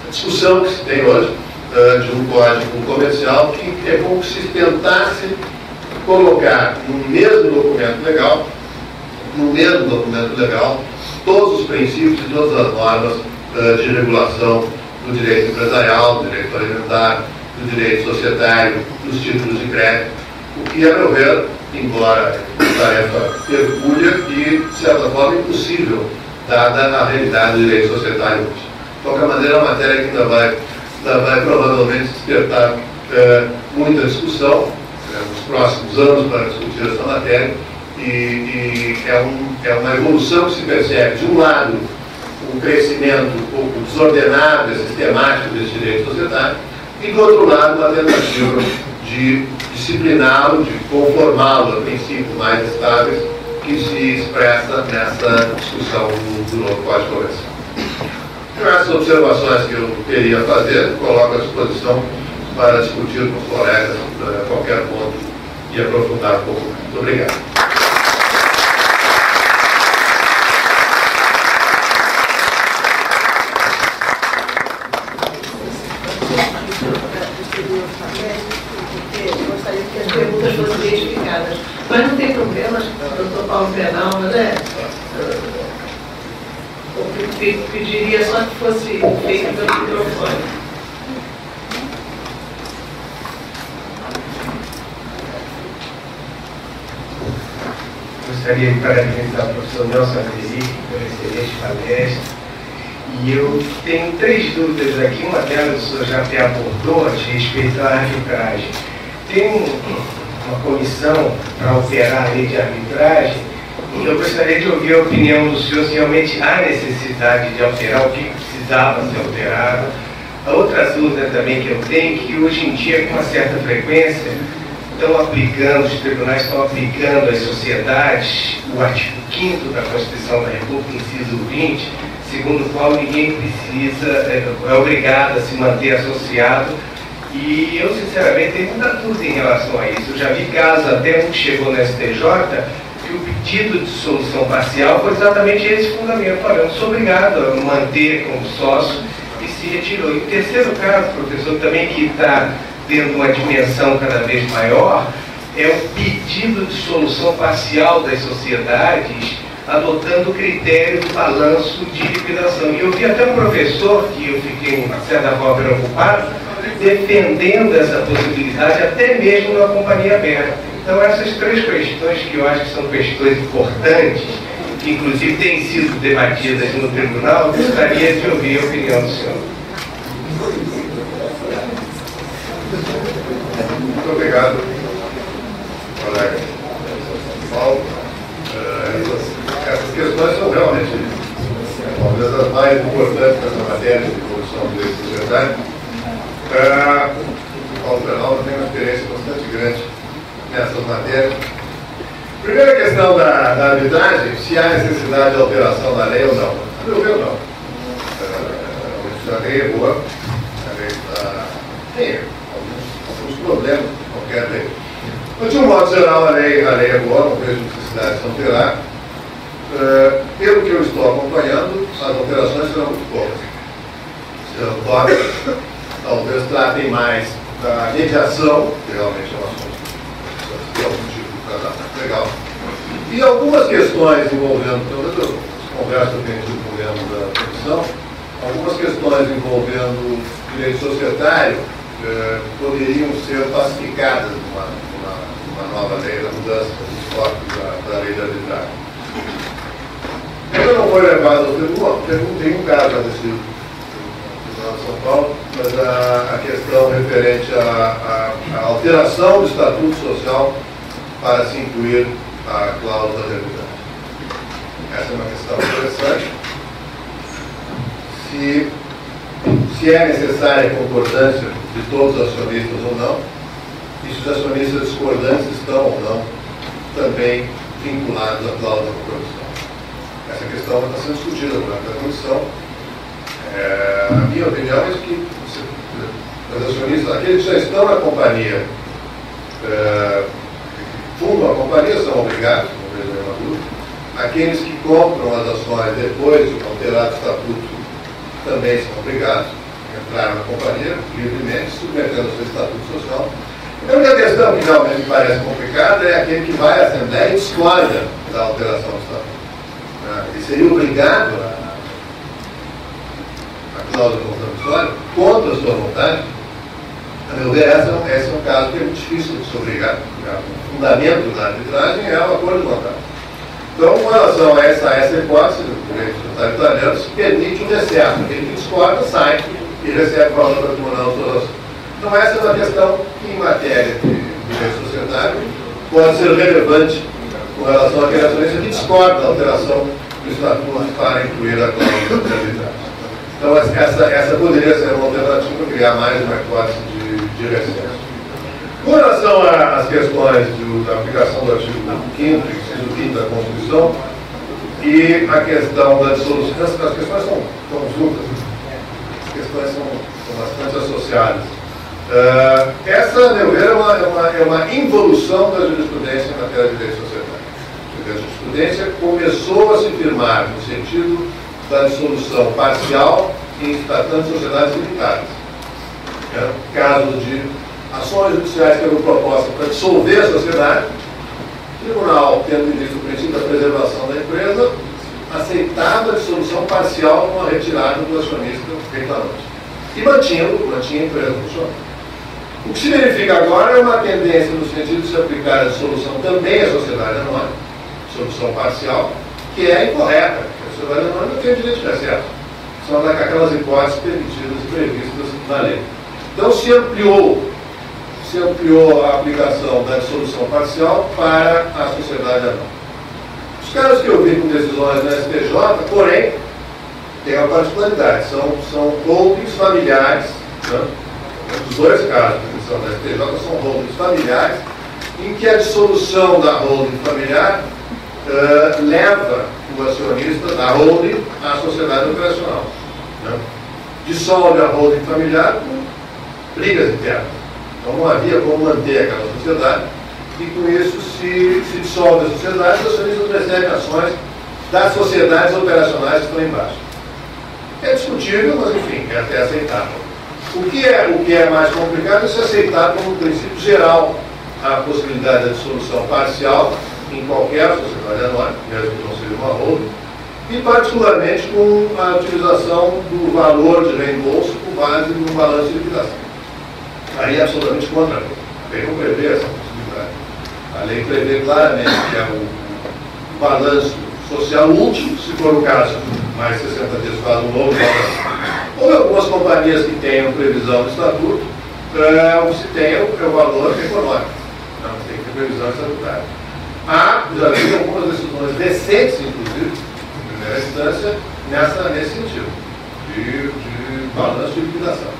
discussão que se tem hoje de um código comercial que é como se tentasse colocar no mesmo documento legal, todos os princípios e todas as normas de regulação do direito empresarial, do direito alimentar, do direito societário, dos títulos de crédito, o que, a meu ver, embora tarefa hercúlea e, de certa forma, impossível, dada a realidade do direito societário hoje. De qualquer maneira, é uma matéria que ainda vai provavelmente despertar muita discussão nos próximos anos para discutir essa matéria, e é uma evolução que se percebe, de um lado, um crescimento um pouco desordenado e sistemático desse direito societário, e, do outro lado, uma tentativa de discipliná-lo, de conformá-lo a princípios mais estáveis, que se expressa nessa discussão do novo Código Comercial. Com essas observações que eu queria fazer, coloco à disposição para discutir com os colegas qualquer ponto e aprofundar um pouco mais. Muito obrigado. Gostaria que as perguntas fossem identificadas. Mas não tem problema, doutor Paulo Pernalva, né? Eu pediria só que fosse feito pelo microfone. Gostaria de parabenizar o professor Nelson Felipe pela excelente palestra. E eu tenho 3 dúvidas aqui. Uma delas o senhor já até abordou a respeito à arbitragem. Tem uma comissão para operar a lei de arbitragem, e eu gostaria de ouvir a opinião do senhor se realmente há necessidade de alterar, o que precisava ser alterado. A outra dúvida também que eu tenho é que hoje em dia, com uma certa frequência, os tribunais estão aplicando às sociedades o artigo 5º da Constituição da República, inciso 20, segundo o qual ninguém é obrigado a se manter associado. E eu, sinceramente, tenho muita dúvida em relação a isso. Eu já vi casos, até um que chegou no STJ, que o pedido de solução parcial foi exatamente esse fundamento. Olha, eu não sou obrigado a manter como sócio, e se retirou. E o terceiro caso, professor, também que está tendo uma dimensão cada vez maior, é o pedido de solução parcial das sociedades, adotando o critério do balanço de liquidação. E eu vi até um professor, que eu fiquei, de certa forma, preocupado, defendendo essa possibilidade até mesmo na companhia aberta. Então, essas 3 questões que eu acho que são questões importantes, que inclusive têm sido debatidas no tribunal, eu gostaria de ouvir a opinião do senhor. Muito obrigado, colega Paulo. Essas questões são realmente talvez as mais importantes dessa matéria de evolução do direito societário. Paulo Pernalva tem uma experiência bastante grande nessas matérias. Primeira questão da arbitragem, se há necessidade de alteração da lei ou não. A meu ver, não. A lei é boa, a lei tem alguns problemas, qualquer lei. Mas, de um modo geral, a lei é boa, não vejo necessidade de se alterar. Pelo que eu estou acompanhando, as alterações serão muito poucas. Serão poucas. Talvez tratem mais da mediação, que realmente é um assunto que é algum tipo de tratamento legal. E algumas questões envolvendo, talvez as conversas que eu tenho tido com o membro da comissão, algumas questões envolvendo direito societário poderiam ser pacificadas numa nova lei, na mudança dos tópicos da lei de arbitragem. Ainda não foi levado ao tribunal, tem um caso a decidir. Paulo, mas a questão referente à alteração do Estatuto Social para se incluir a cláusula de arbitragem. Essa é uma questão interessante. Se é necessária a concordância de todos os acionistas ou não, e se os acionistas discordantes estão ou não também vinculados à cláusula de compromisso. Essa questão está sendo discutida durante a comissão. A minha opinião é que os acionistas, aqueles que já estão na companhia, fundam a companhia, são obrigados, não vejo nenhuma dúvida. Aqueles que compram as ações depois de alterado o estatuto também são obrigados a entrar na companhia livremente, submetendo o seu estatuto social. A única questão que realmente me parece complicada é aquele que vai à Assembleia e discorda da alteração do estatuto. Ele seria obrigado a cláusula compromissoria contra a sua vontade. A meu ver, esse é um caso que é muito difícil de se obrigar. O fundamento da arbitragem é o acordo de vontade. Então, com relação a essa hipótese, o direito tributário italiano se permite um recesso. Aquele que discorda sai e recebe prova para o tribunal de ações. Então, essa é uma questão que, em matéria de direito societário, pode ser relevante com relação àquele acionista que discorda da alteração do estatuto para incluir a cláusula de arbitragem. Então, essa poderia ser uma alternativa para criar mais uma hipótese de recesso. Com relação às questões da aplicação do artigo 5º, inciso 5º da Constituição, e a questão da dissolução, as questões são juntas, as questões são bastante associadas. Essa, a meu ver, é uma involução da jurisprudência em matéria de direito societário. A jurisprudência começou a se firmar no sentido da dissolução parcial em tratando de sociedades limitadas. Casos de ações judiciais que eram propostas para dissolver a sociedade, o tribunal, tendo em vista o princípio da preservação da empresa, aceitava a dissolução parcial com a retirada do acionista reclamante. E mantinha a empresa funcionando. O que se verifica agora é uma tendência no sentido de se aplicar a dissolução também à sociedade anônima, dissolução parcial, que é incorreta. A sociedade anônima não tem direito de acesso. São aquelas hipóteses permitidas e previstas na lei. Então se ampliou a aplicação da dissolução parcial para a sociedade anônima. Os casos que eu vi com decisões da STJ, porém, tem uma particularidade, são holdings familiares, né? Os dois casos da decisão da STJ são holdings familiares, em que a dissolução da holding familiar leva o acionista da holding à sociedade operacional. Né? Dissolve a holding familiar com brigas internas. Então não havia como manter aquela sociedade e com isso se dissolve a sociedade e os acionistas recebem ações das sociedades operacionais que estão embaixo. É discutível, mas enfim, é até aceitável. O que é mais complicado é se aceitar como princípio geral a possibilidade da dissolução parcial em qualquer sociedade anônima, mesmo que não seja uma holding, e particularmente com a utilização do valor de reembolso com base no balanço de liquidação. Aí é absolutamente contra a lei. A lei não prevê essa possibilidade. A lei prevê claramente que é o balanço social último, se for o caso, mais 60 dias faz um novo balanço. Ou algumas companhias que tenham previsão do estatuto, o que se tem é o valor econômico. Não tem que ter previsão estatutária. Já vi algumas decisões recentes, inclusive, em primeira instância, nesse sentido, de balanço de liquidação.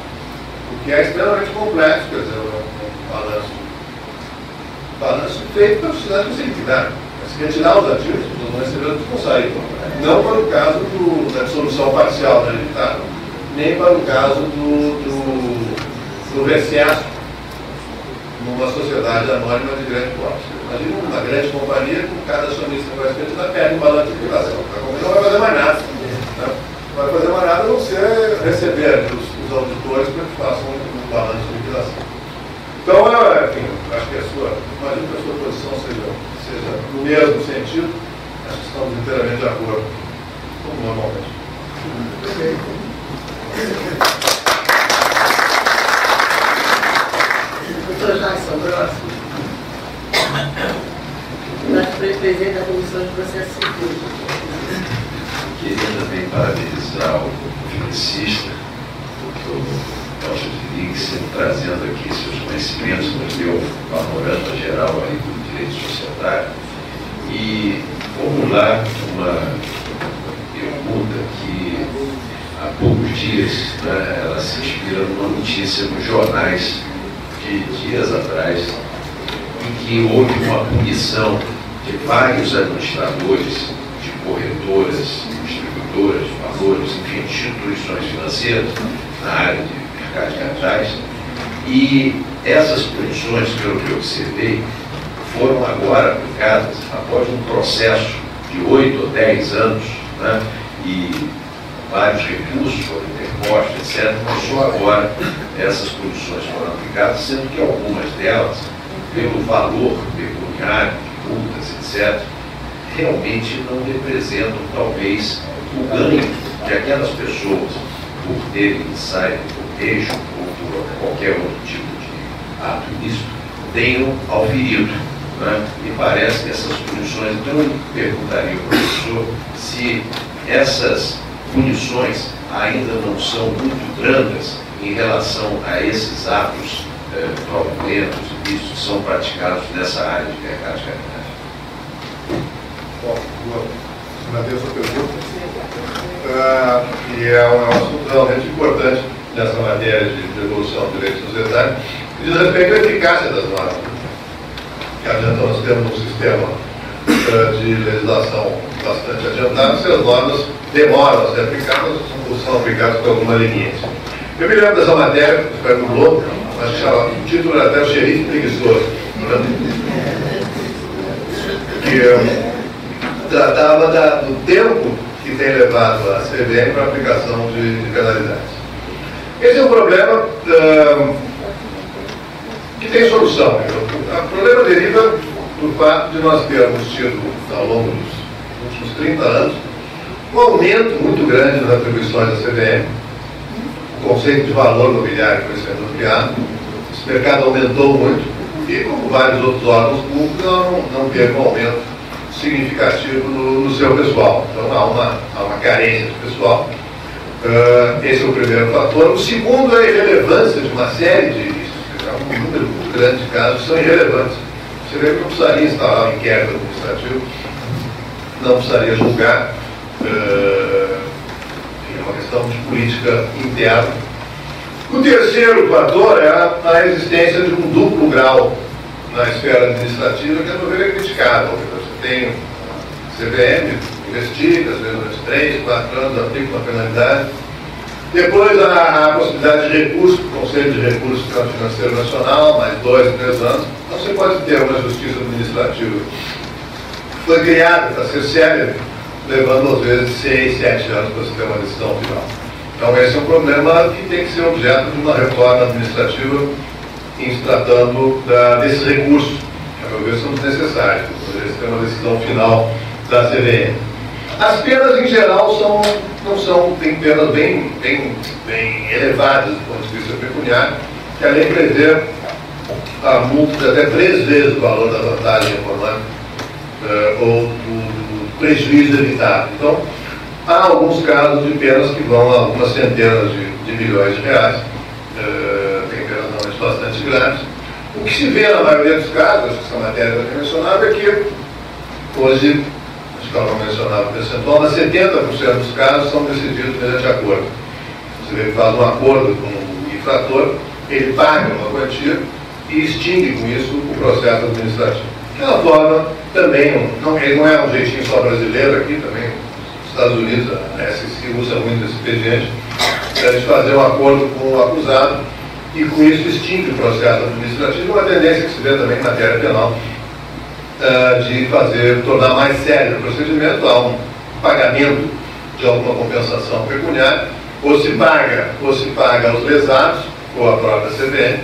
O que é extremamente complexo, quer dizer, um balanço feito para a sociedade não se liquidar. Se retirar os ativos, os não receber vão sair. Não para o caso da dissolução parcial da limitada, nem para o caso do recesso numa sociedade anônima de grande porte. Imagina uma grande companhia com cada acionista que vai ser perde um balanço de liquidação. A companhia não vai fazer mais nada. Né? Não vai fazer mais nada a não ser receber os auditores para que façam um balanço de liquidação. Então, enfim, acho que imagino que a sua posição seja no mesmo sentido. Acho que estamos inteiramente de acordo, como normalmente. Doutor Jackson, próximo. Presidente da Comissão de Processo Civil. Queria também parabenizar o financista doutor Elcio Zelig, sempre trazendo aqui seus conhecimentos, nos deu um panorama geral aí do direito societário. E formular uma pergunta que há poucos dias, né, ela se inspira numa notícia nos jornais de dias atrás, em que houve uma punição de vários administradores de corretoras, distribuidoras de valores, enfim, instituições financeiras na área de mercado de capitais, e essas punições, pelo que eu observei, foram agora aplicadas após um processo de 8 ou 10 anos, né, e vários recursos foram interpostos, etc., mas só agora essas punições foram aplicadas, sendo que algumas delas, pelo valor pecuniário, de multas, etc., realmente não representam, talvez, o ganho que aquelas pessoas, por terem insight, por queijo ou por qualquer outro tipo de ato ilícito, tenham auferido. Né? Me parece que essas punições, então eu perguntaria ao professor se essas punições ainda não são muito brandas em relação a esses atos fraudulentos e ilícitos que são praticados nessa área de mercado de capitais. Bom, vou responder essa pergunta. E é um assunto realmente importante nessa matéria de evolução do direito societário, que diz respeito à eficácia das normas. Que adianta nós temos um sistema de legislação bastante adiantado, se as normas demoram a ser aplicadas ou são aplicadas com alguma leniência. Eu me lembro dessa matéria, do Fernando Globo, acho que o título era até o xerife preguiçoso, que tratava do tempo que tem levado a CVM para a aplicação de penalidades. Esse é um problema que tem solução. O problema deriva do fato de nós termos tido, ao longo dos últimos 30 anos, um aumento muito grande nas atribuições da CVM. O conceito de valor mobiliário foi sendo ampliado, esse mercado aumentou muito e, como vários outros órgãos públicos, não teve um aumento significativo no seu pessoal. Então há uma carência de pessoal. Esse é o primeiro fator. O segundo é a irrelevância de uma série de ilícitos. Um número muito grande de casos são irrelevantes. Você vê que não precisaria instalar um inquérito administrativo, não precisaria julgar. É uma questão de política interna. O terceiro fator é a existência de um duplo grau na esfera administrativa que, a meu ver, é criticável. Você tem CVM, investiga, às vezes durante 3, 4 anos, aplica uma penalidade. Depois a possibilidade de recurso, o Conselho de Recursos Financeiro Nacional, mais 2, 3 anos. Então você pode ter uma justiça administrativa que foi criada para ser célere, levando às vezes 6, 7 anos para se ter uma decisão final. Então esse é um problema que tem que ser objeto de uma reforma administrativa em se tratando desses recursos, que a meu ver são necessários, para poder ter uma decisão final da CVM. As penas em geral têm penas bem elevadas do ponto de vista pecuniário, que a lei prevê a multa de até 3 vezes o valor da vantagem econômica ou do prejuízo evitado. Então, há alguns casos de penas que vão a algumas centenas de milhões de reais, tem penas normalmente bastante graves. O que se vê na maioria dos casos, acho que essa matéria já foi mencionada, é que hoje, acho que ela não mencionava o percentual, mas 70% dos casos são decididos mediante acordo. Você vê que faz um acordo com o infrator, ele paga uma quantia e extingue com isso o processo administrativo. Que é uma forma também, ele não é um jeitinho só brasileiro aqui, também nos Estados Unidos, a SEC usa muito esse expediente, de fazer um acordo com o acusado e com isso extingue o processo administrativo, uma tendência que se vê também em matéria penal, de tornar mais sério o procedimento, há um pagamento de alguma compensação pecuniária, ou se paga aos lesados, ou a própria CVM,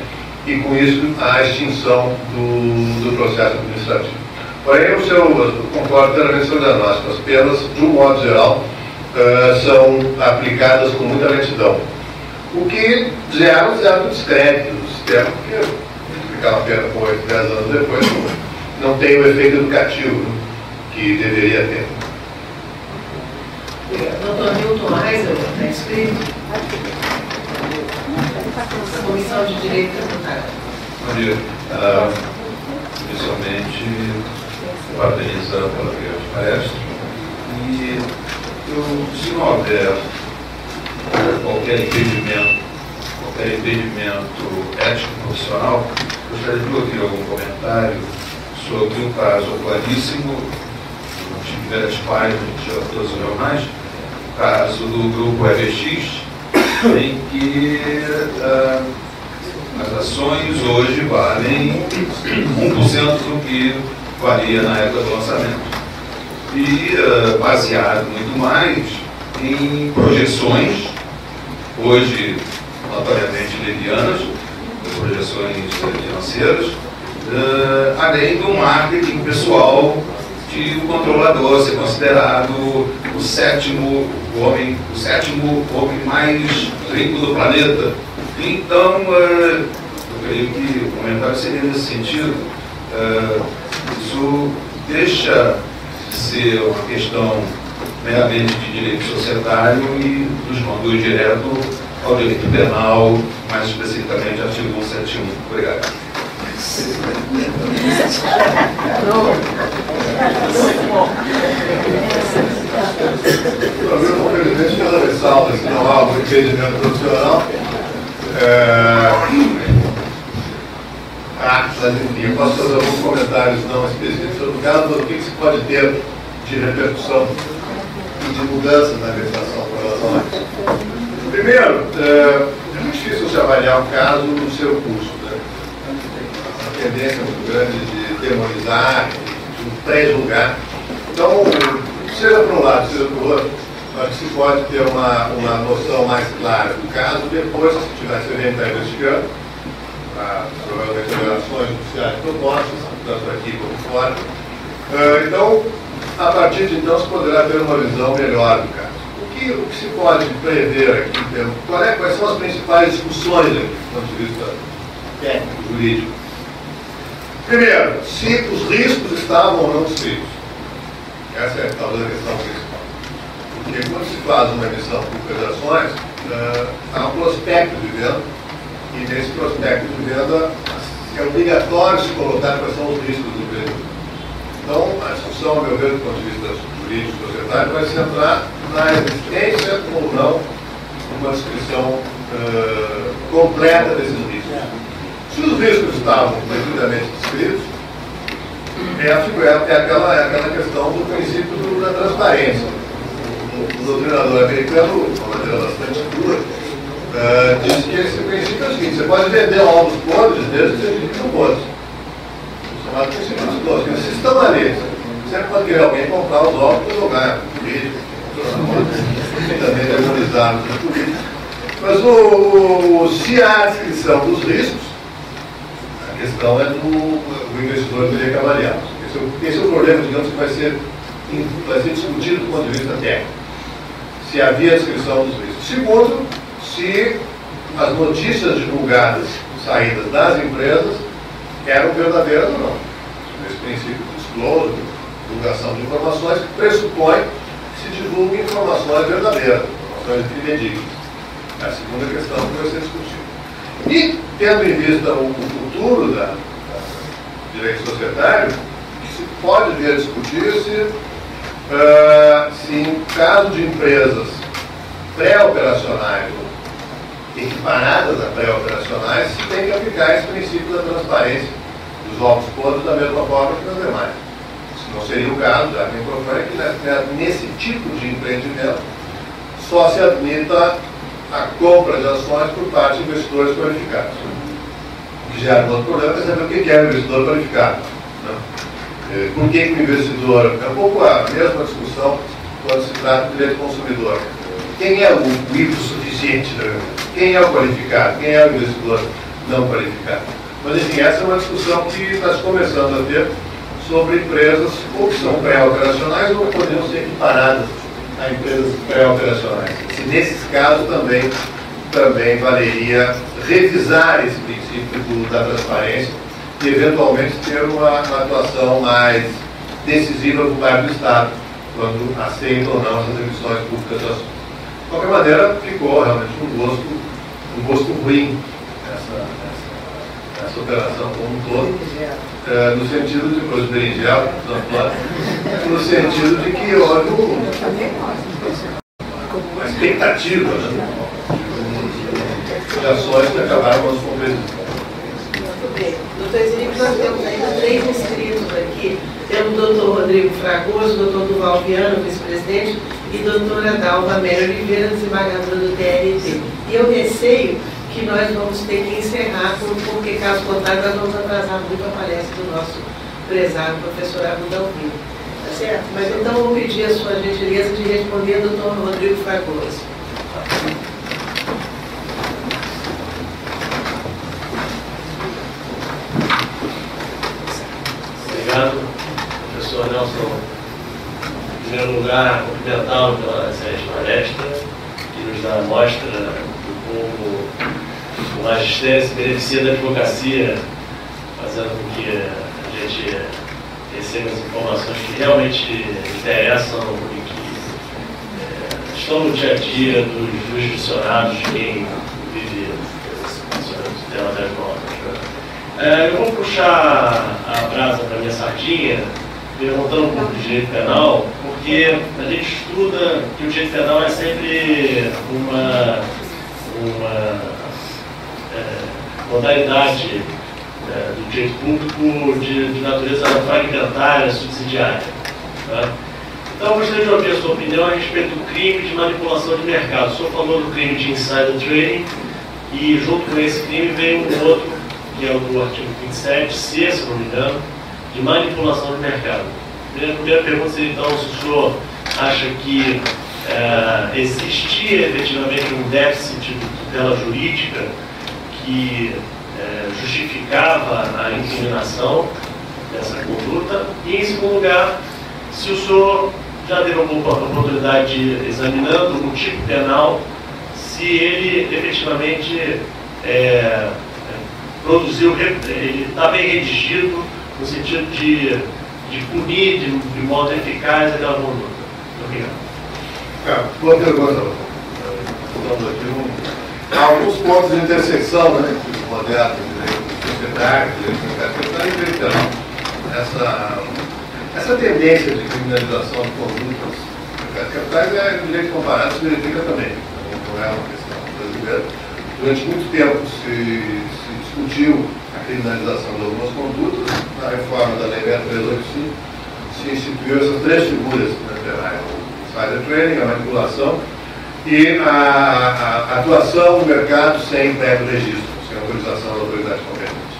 e com isso a extinção do processo administrativo. Porém, eu concordo plenamente com o seu diagnóstico. As penas, de um modo geral, são aplicadas com muita lentidão, o que gera um certo descrédito do sistema, porque multiplicar uma pena com 8, 10 anos depois não tem o efeito educativo que deveria ter. Dr. Milton Eiser, está inscrito. da Comissão de Direito Tributário. Bom dia. Inicialmente, parabenizar pela grande palestra. E eu, se não houver qualquer impedimento ético profissional, gostaria de ouvir algum comentário sobre um caso claríssimo, de diversas páginas, de todos os jornais, o caso do grupo EBX, em que as ações hoje valem 1% do que valia na época do lançamento. E baseado muito mais em projeções, hoje notoriamente levianas, projeções financeiras, além do marketing pessoal de o controlador ser considerado o sétimo homem mais rico do planeta. Então, eu creio que o comentário seria nesse sentido. Isso deixa de ser uma questão meramente de direito societário e nos conduz direto ao direito penal, mais especificamente artigo 171. Obrigado. O presidente fez a ressalva, se não há algum impedimento profissional. Mas enfim, eu posso fazer alguns comentários não específicos sobre o caso, do que se pode ter de repercussão e de mudança na legislação com relação a isso. Primeiro, é muito difícil se avaliar o caso no seu curso, né? Uma tendência muito grande de demonizar, de pré-julgar. Então, seja para um lado, seja para o outro, acho que se pode ter uma noção mais clara do caso depois que se tiver se investigando, provavelmente revelações judiciais propostas, tanto aqui como fora. Então, a partir de então, se poderá ter uma visão melhor do caso. O que se pode prever aqui, quais são as principais discussões aqui, do ponto de vista técnico, jurídico? Primeiro, se os riscos estavam ou não descritos. Essa é talvez a questão principal. Porque quando se faz uma emissão pública de ações, há um prospecto de venda, e nesse prospecto de venda é obrigatório se colocar quais são os riscos do empreendedor. Então, a discussão, a meu ver, do ponto de vista jurídico e societário, vai se centrar na existência ou não de uma descrição completa desses riscos. Se os riscos estavam devidamente descritos, é aquela questão do princípio da transparência. O doutrinador americano, de uma maneira bastante dura, diz que esse princípio é o seguinte: você pode vender ovos podres desde que você diga que são podres. O chamado princípio dos podres. Se estão ali, você pode querer alguém comprar os ovos para jogar político, também demonizados na política. Mas se há descrição dos riscos, a questão é do investidor teria que avaliar. Esse é o problema, digamos, que vai ser discutido do ponto de vista técnico. Se havia descrição dos riscos. Segundo, se as notícias divulgadas, saídas das empresas, eram verdadeiras ou não. Esse princípio de disclosure, divulgação de informações, que pressupõe que se divulguem informações verdadeiras, informações fidedignas. É a segunda questão que vai ser discutida. E, tendo em vista o futuro do direito societário, que se pode vir a discutir se em caso de empresas pré-operacionais ou equiparadas a pré-operacionais, se tem que aplicar esse princípio da transparência dos ovos podres da mesma forma que nas demais. Isso não seria o caso, já tem propõe que nesse tipo de empreendimento só se admita a compra de ações por parte de investidores qualificados. O que gera um outro problema é saber o que é o investidor qualificado. Né? Por que o investidor... É um pouco a mesma discussão quando se trata do direito consumidor. Quem é o hipossuficiente? Né? Quem é o qualificado? Quem é o investidor não qualificado? Mas, enfim, essa é uma discussão que nós começamos a ter sobre empresas ou que são pré-operacionais ou poderiam ser equiparadas a empresas pré-operacionais. Se nesses casos também valeria revisar esse princípio da transparência e eventualmente ter uma atuação mais decisiva por parte do Estado, quando aceita ou não essas emissões públicas de ações. De qualquer maneira, ficou realmente um gosto um gosto ruim essa operação como um todo, no sentido de coisa berinjela, no sentido de que houve uma expectativa, né, de ações que acabaram com as competições. Muito bem. Doutor Exílio, nós temos ainda 3 inscritos aqui. Temos o doutor Rodrigo Fragoso, doutor Duval Viana, vice-presidente, e doutora Dalva Amélia Oliveira, desembargadora do TRT. E eu receio que nós vamos ter que encerrar, porque caso contrário nós vamos atrasar muito a palestra do nosso prezado professor Arruda Alvino. Tá certo? Mas então eu vou pedir a sua gentileza de responder ao doutor Rodrigo Fragoso. Obrigado, professor Nelson. Em primeiro lugar, cumprimentá-lo pela excelente palestra, que nos dá a mostra do como o magistério se beneficia da advocacia, fazendo com que a gente receba as informações que realmente interessam e que estão no dia a dia dos jurisdicionados, de quem vive o tema das normas. Eu vou puxar a brasa para a minha sardinha, perguntando um pouco de direito penal, porque a gente estuda que o direito penal é sempre uma modalidade do direito público de natureza fragmentária, subsidiária. Tá? Então, eu gostaria de ouvir a sua opinião a respeito do crime de manipulação de mercado. O senhor falou do crime de insider trading e, junto com esse crime, veio um outro, que é o do artigo 27C, se não me engano, de manipulação de mercado. A primeira pergunta seria, então, se o senhor acha que existia efetivamente um déficit de tutela jurídica que justificava a incriminação dessa conduta, e, em segundo lugar, se o senhor já teve a oportunidade de, examinando o tipo penal, se ele efetivamente produziu, ele está bem redigido no sentido de punir de modo eficaz aquela conduta. Obrigado. Boa pergunta. Estamos aqui há alguns pontos de intersecção, né, entre o moderno direito societário, direito mercantil e direito penal. Essa tendência de criminalização de condutas capitais no direito comparado se verifica também. Não é uma questão brasileira. Durante muito tempo se discutiu a criminalização de algumas condutas. Na reforma da Lei 6385 se instituiu essas 3 figuras penais: o insider trading, a manipulação e a atuação no mercado sem prévio registro, sem autorização da autoridade competente.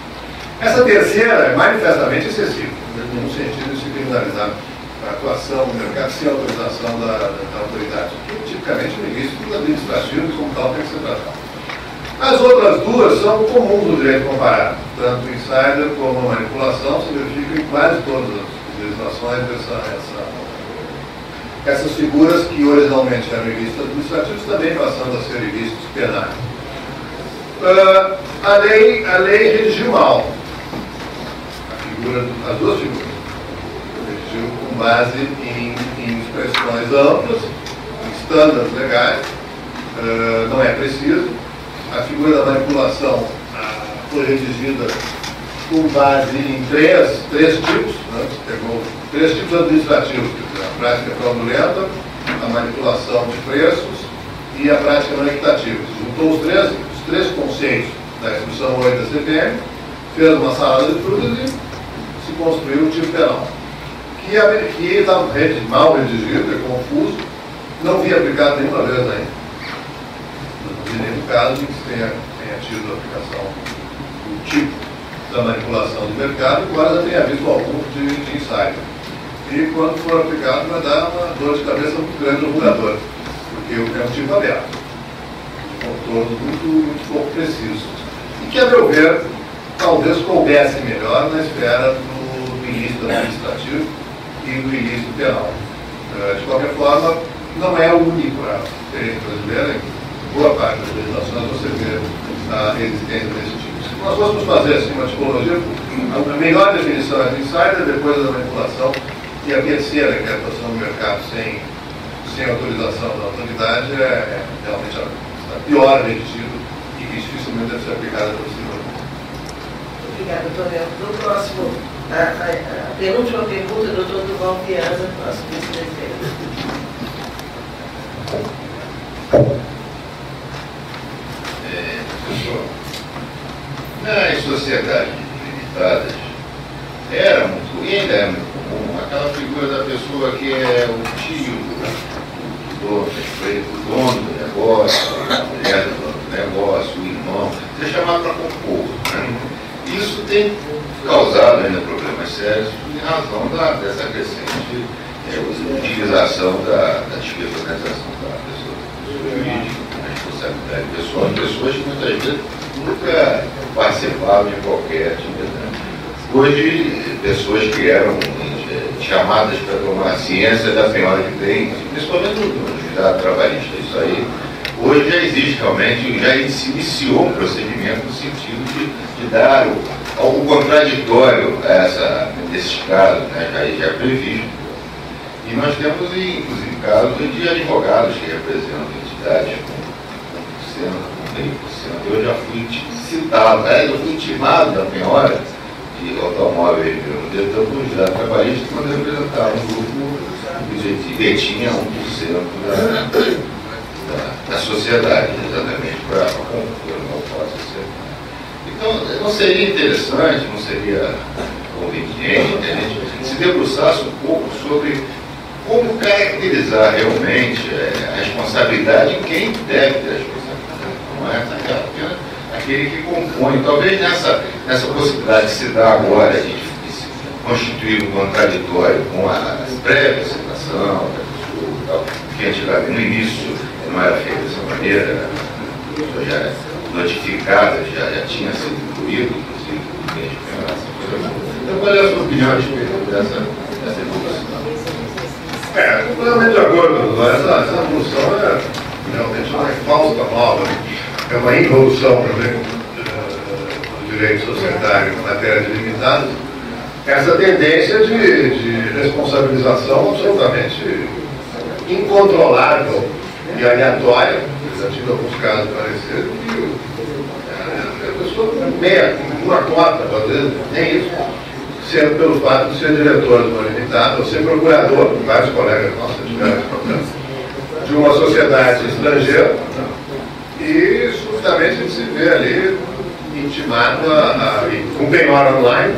Essa terceira é manifestamente excessiva, no sentido de se criminalizar a atuação no mercado sem autorização da autoridade, que tipicamente é ilícito administrativo e como tal tem que ser tratado. As outras duas são comuns no direito comparado, tanto o insider como a manipulação se verificam em quase todas as legislações essas figuras que originalmente eram ilícitos administrativos também passando a ser ilícitos penais. A lei redigiu mal as duas figuras. Redigiu com base em expressões amplas, em estándares legais, não é preciso. A figura da manipulação foi redigida com base em três tipos, né? Pegou 3 tipos administrativos: a prática fraudulenta, a manipulação de preços e a prática não equitativa. Juntou os três conceitos da Instrução 8 da CPM, fez uma salada de frutas e se construiu o tipo penal, que está mal redigido, é confuso, não vi aplicado nenhuma vez ainda. Não vi nenhum caso em que tenha tido a aplicação do tipo da manipulação do mercado, embora já tenha visto algum de insider. E quando for aplicado vai dar uma dor de cabeça muito grande no julgador, porque é um tipo aberto, de contornos muito pouco precisos, e que, a meu ver, talvez coubesse melhor na esfera do ilícito administrativo e do ilícito penal. De qualquer forma, não é o único a experiência brasileira. Em boa parte das legislações você vê a existência desse tipo. Se nós fôssemos fazer assim, uma tipologia, a melhor definição é do insider, depois da manipulação, e a terceira, que é a atuação no mercado sem autorização da autoridade, é realmente a pior redigido e que dificilmente deve ser aplicada pelo senhor. Obrigada, doutor Nelson. No próximo, a penúltima pergunta, doutor Duval Piazza, nosso vice-presidente. Professor, nas sociedades limitadas, era muito, e ainda é muito comum, aquela figura da pessoa que é o tio do dono do negócio, a mulher do dono do negócio, o irmão, ser chamado para compor. Né? Isso tem causado ainda problemas sérios em razão dessa crescente utilização da despersonalização da pessoa jurídica, da responsabilidade pessoal, de pessoas que muitas vezes nunca participavam de qualquer atividade. Hoje, pessoas que eram chamadas para tomar ciência da penhora que tem, principalmente no juizado trabalhista, isso aí, hoje já existe realmente, já se iniciou um procedimento no sentido de dar o contraditório a desses casos, né, já previsto. E nós temos, inclusive, casos de advogados que representam entidades com 1%, com 30%. Eu já fui citado, eu fui intimado da penhora de automóveis dentro do juizado trabalhista quando eu representava um grupo que detinha 1% da sociedade, exatamente para compor uma posse ser. Então, não seria interessante, não seria conveniente, se debruçasse um pouco sobre como caracterizar realmente a responsabilidade em quem deve ter a responsabilidade. Não é apenas aquele que compõe. Talvez nessa possibilidade que se dá agora de se constituir um contraditório com a prévia citação da pessoa e tal, que antigamente, no início, não era feito dessa maneira, a pessoa já era notificada, já tinha sido incluído, inclusive, então, qual é a sua opinião a respeito dessa evolução? Totalmente de acordo, essa evolução é realmente uma falta nova, é uma involução também do direito societário em matéria de limitados, essa tendência de responsabilização absolutamente incontrolável e aleatória. Eu já tive alguns casos parecidos que a pessoa uma cota, às vezes, nem isso, sendo pelo fato de ser diretor de uma limitada, ou ser procurador, vários colegas nossos tiveram esse problema, de uma sociedade estrangeira, e justamente de se ver ali intimado com penhora online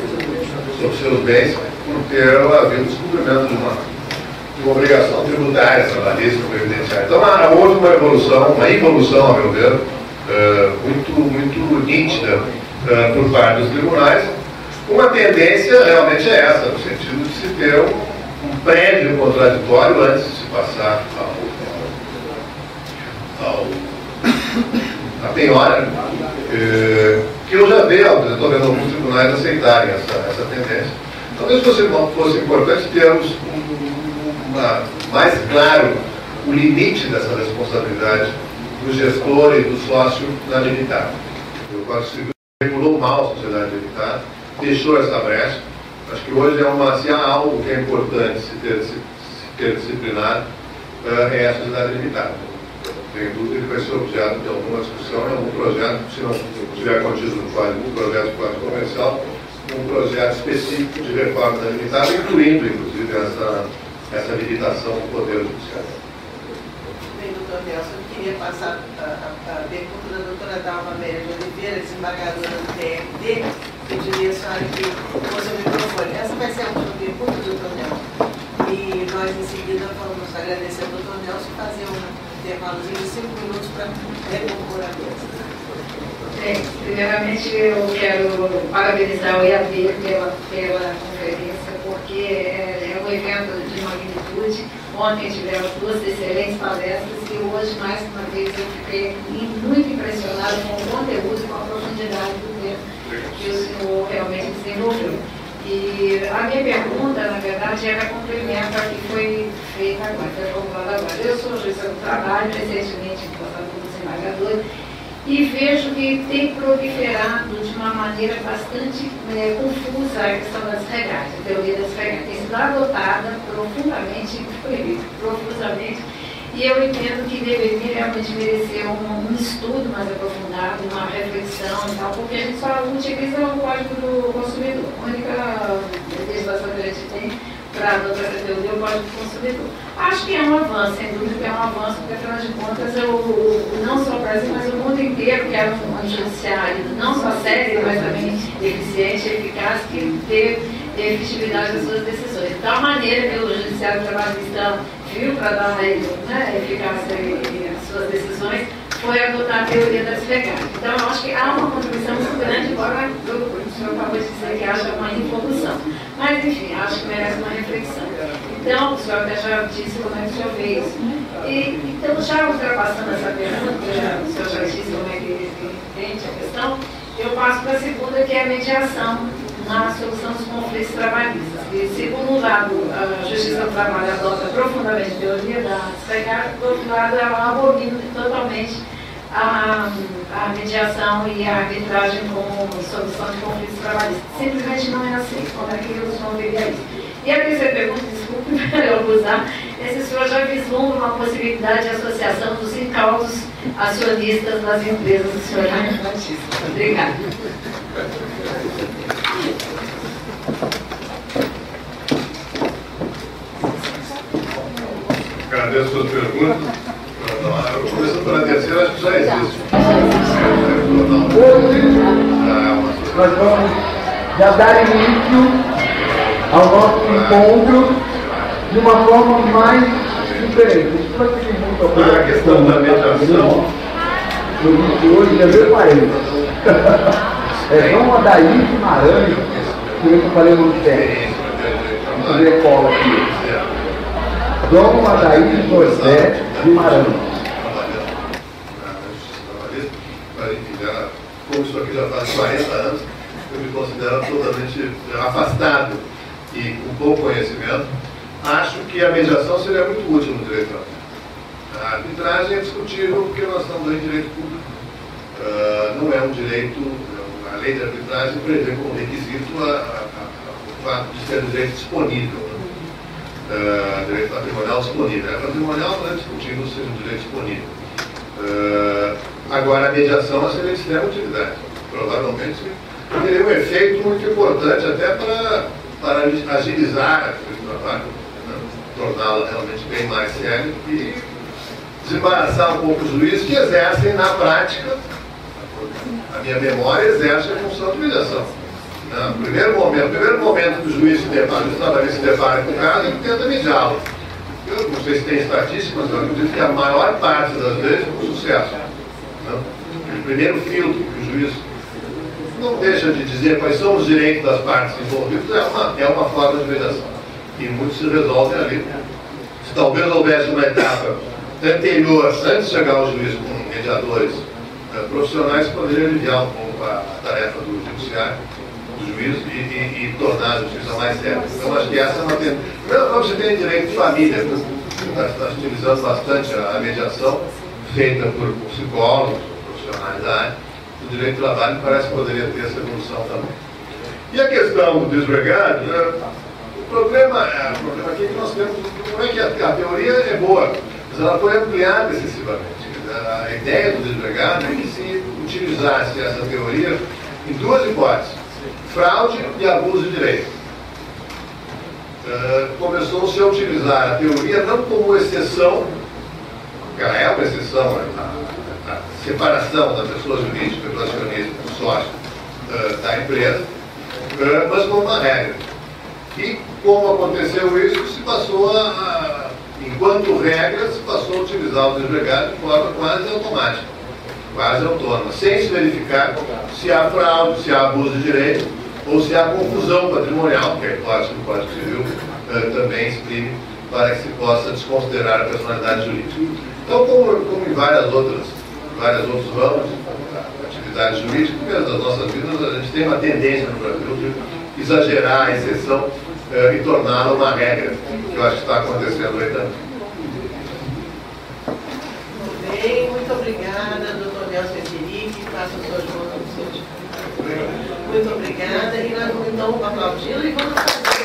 sobre seus bens por ter havido descobrimento de uma obrigação tributária, trabalhista, previdenciária. Então houve uma evolução, uma involução, a meu ver, muito nítida por parte dos tribunais. Uma tendência realmente é essa, no sentido de se ter um prévio contraditório antes de se passar a penhora, que eu já estou vendo alguns tribunais aceitarem essa tendência. Talvez fosse importante termos mais claro o limite dessa responsabilidade do gestor e do sócio na limitada. O Código Civil regulou mal a sociedade limitada, deixou essa brecha. Acho que hoje se há algo que é importante se ter disciplinado, é a sociedade limitada. Sem dúvida, ele vai ser objeto de alguma discussão em algum projeto, se não tiver contido no código, um projeto de código comercial, um projeto específico de reforma da limitada, incluindo, inclusive, essa limitação do Poder Judiciário. Bem, doutor Nelson, eu queria passar a pergunta da doutora Dalma Amélia de Oliveira, desembargadora do TRT, pediria a senhora que fosse o microfone. Essa vai ser a última pergunta, doutor Nelson. E nós, em seguida, vamos agradecer ao doutor Nelson e fazer um intervalozinho de 5 minutos para recompor a mesa. Primeiramente, eu quero parabenizar o IAB pela conferência, porque é um evento de magnitude. Ontem tivemos 2 excelentes palestras e hoje, mais uma vez, eu fiquei muito impressionado com o conteúdo e com a profundidade do tema que o senhor realmente desenvolveu. E a minha pergunta, na verdade, era complemento a que foi feita agora, foi formulada agora. Eu sou juíza do trabalho, recentemente passado como desembargador, e vejo que tem proliferado de uma maneira bastante confusa a questão das regragens, a teoria das regragens. Tem sido adotada profundamente, profusamente, E eu entendo que deveria realmente merecer um estudo mais aprofundado, uma reflexão e tal, porque a gente só utiliza o Código do Consumidor. A única legislação que a gente tem para adotar essa teoria é o Código do Consumidor. Acho que é um avanço, sem dúvida que é um avanço, porque afinal de contas não só o Brasil, mas o mundo inteiro quer um judiciário não só sério, mas também eficiente, eficaz, que dê efetividade às suas decisões. De tal maneira que o judiciário trabalhista viu para dar uma eficácia às suas decisões, foi adotar a teoria das legais. Então, eu acho que há uma contribuição muito grande, embora o senhor acabou de dizer que acha uma involução. Mas, enfim, acho que merece uma reflexão. Então, o senhor até já disse como é que o senhor fez. Então, já ultrapassando essa pergunta, o senhor já disse como é que ele entende a questão, eu passo para a segunda, que é a mediação na solução dos conflitos trabalhistas. E, segundo um lado, a Justiça do Trabalho adota profundamente a teoria da desregada, do outro lado, ela abomina totalmente a mediação e a arbitragem como solução de conflitos trabalhistas. Simplesmente não é assim. Como é que o senhor veria isso? E a terceira pergunta, desculpe eu abusar, se o senhor já vislumbra uma possibilidade de associação dos incautos acionistas das empresas do senhor Jaime Batista. Obrigada. Agradeço a sua pergunta. Começando pela terceira, acho que já existe. Nós vamos já dar início ao nosso encontro de uma forma mais diferente. Isso vai ser muito a questão da mediação. No vídeo de hoje, já veio para ele. É João Adair Guimarães, que eu falei no diferente. Vamos ver qual aqui. João Adair José Guimarães. Como isso aqui já faz 40 anos, eu me considero absolutamente afastado e com pouco conhecimento. Acho que a mediação seria muito útil no direito. A arbitragem é discutível porque nós estamos em direito público. Não é um direito, a lei de arbitragem prevê como requisito o fato de ser um direito disponível. Direito patrimonial disponível. A patrimonial não é discutível se seja um direito disponível. Agora, a mediação seria de extrema utilidade. Provavelmente teria um efeito muito importante até para agilizar o trabalho, né? Torná-la realmente bem mais séria e desembaraçar um pouco os juízes que exercem na prática, a minha memória exerce a função de mediação. No primeiro momento que o juiz se depara com o caso, ele tenta mediá-lo. Eu não sei se tem estatística, mas eu acredito que a maior parte das vezes é um sucesso. O primeiro filtro que o juiz não deixa de dizer quais são os direitos das partes envolvidas é uma forma de mediação. E muitos se resolvem ali. Se talvez houvesse uma etapa anterior, antes de chegar ao juiz com mediadores profissionais, poderia aliviar um pouco a tarefa do judiciário, do juiz, e tornar a justiça mais séria. Então, acho que essa é uma tendência. Primeiro, você tem direito de família, está utilizando bastante a mediação, feita por psicólogos, profissionais da área. O direito do trabalho parece que poderia ter essa evolução também. E a questão do desregado, o problema aqui é que nós temos, não é que a teoria é boa, mas ela foi ampliada excessivamente. A ideia do desregado é que se utilizasse essa teoria em duas hipóteses: fraude e abuso de direito. Começou-se a utilizar a teoria não como exceção, porque ela é uma exceção, a separação da pessoa jurídica do acionista, do sócio da empresa, mas como uma regra. E como aconteceu isso, se passou enquanto regra, se passou a utilizar o desregado de forma quase automática, quase autônoma, sem se verificar se há fraude, se há abuso de direito ou se há confusão patrimonial, que é claro que o Código Civil também exprime para que se possa desconsiderar a personalidade jurídica. Então, como em vários outros ramos, atividades jurídicas, mesmo das nossas vidas, a gente tem uma tendência no Brasil de exagerar a exceção e torná-la uma regra, que eu acho que está acontecendo aí também. Muito bem, muito obrigada, doutor Nelson Federici, faça suas mãos no seu. Muito obrigada, e nós vamos então aplaudir e vamos fazer.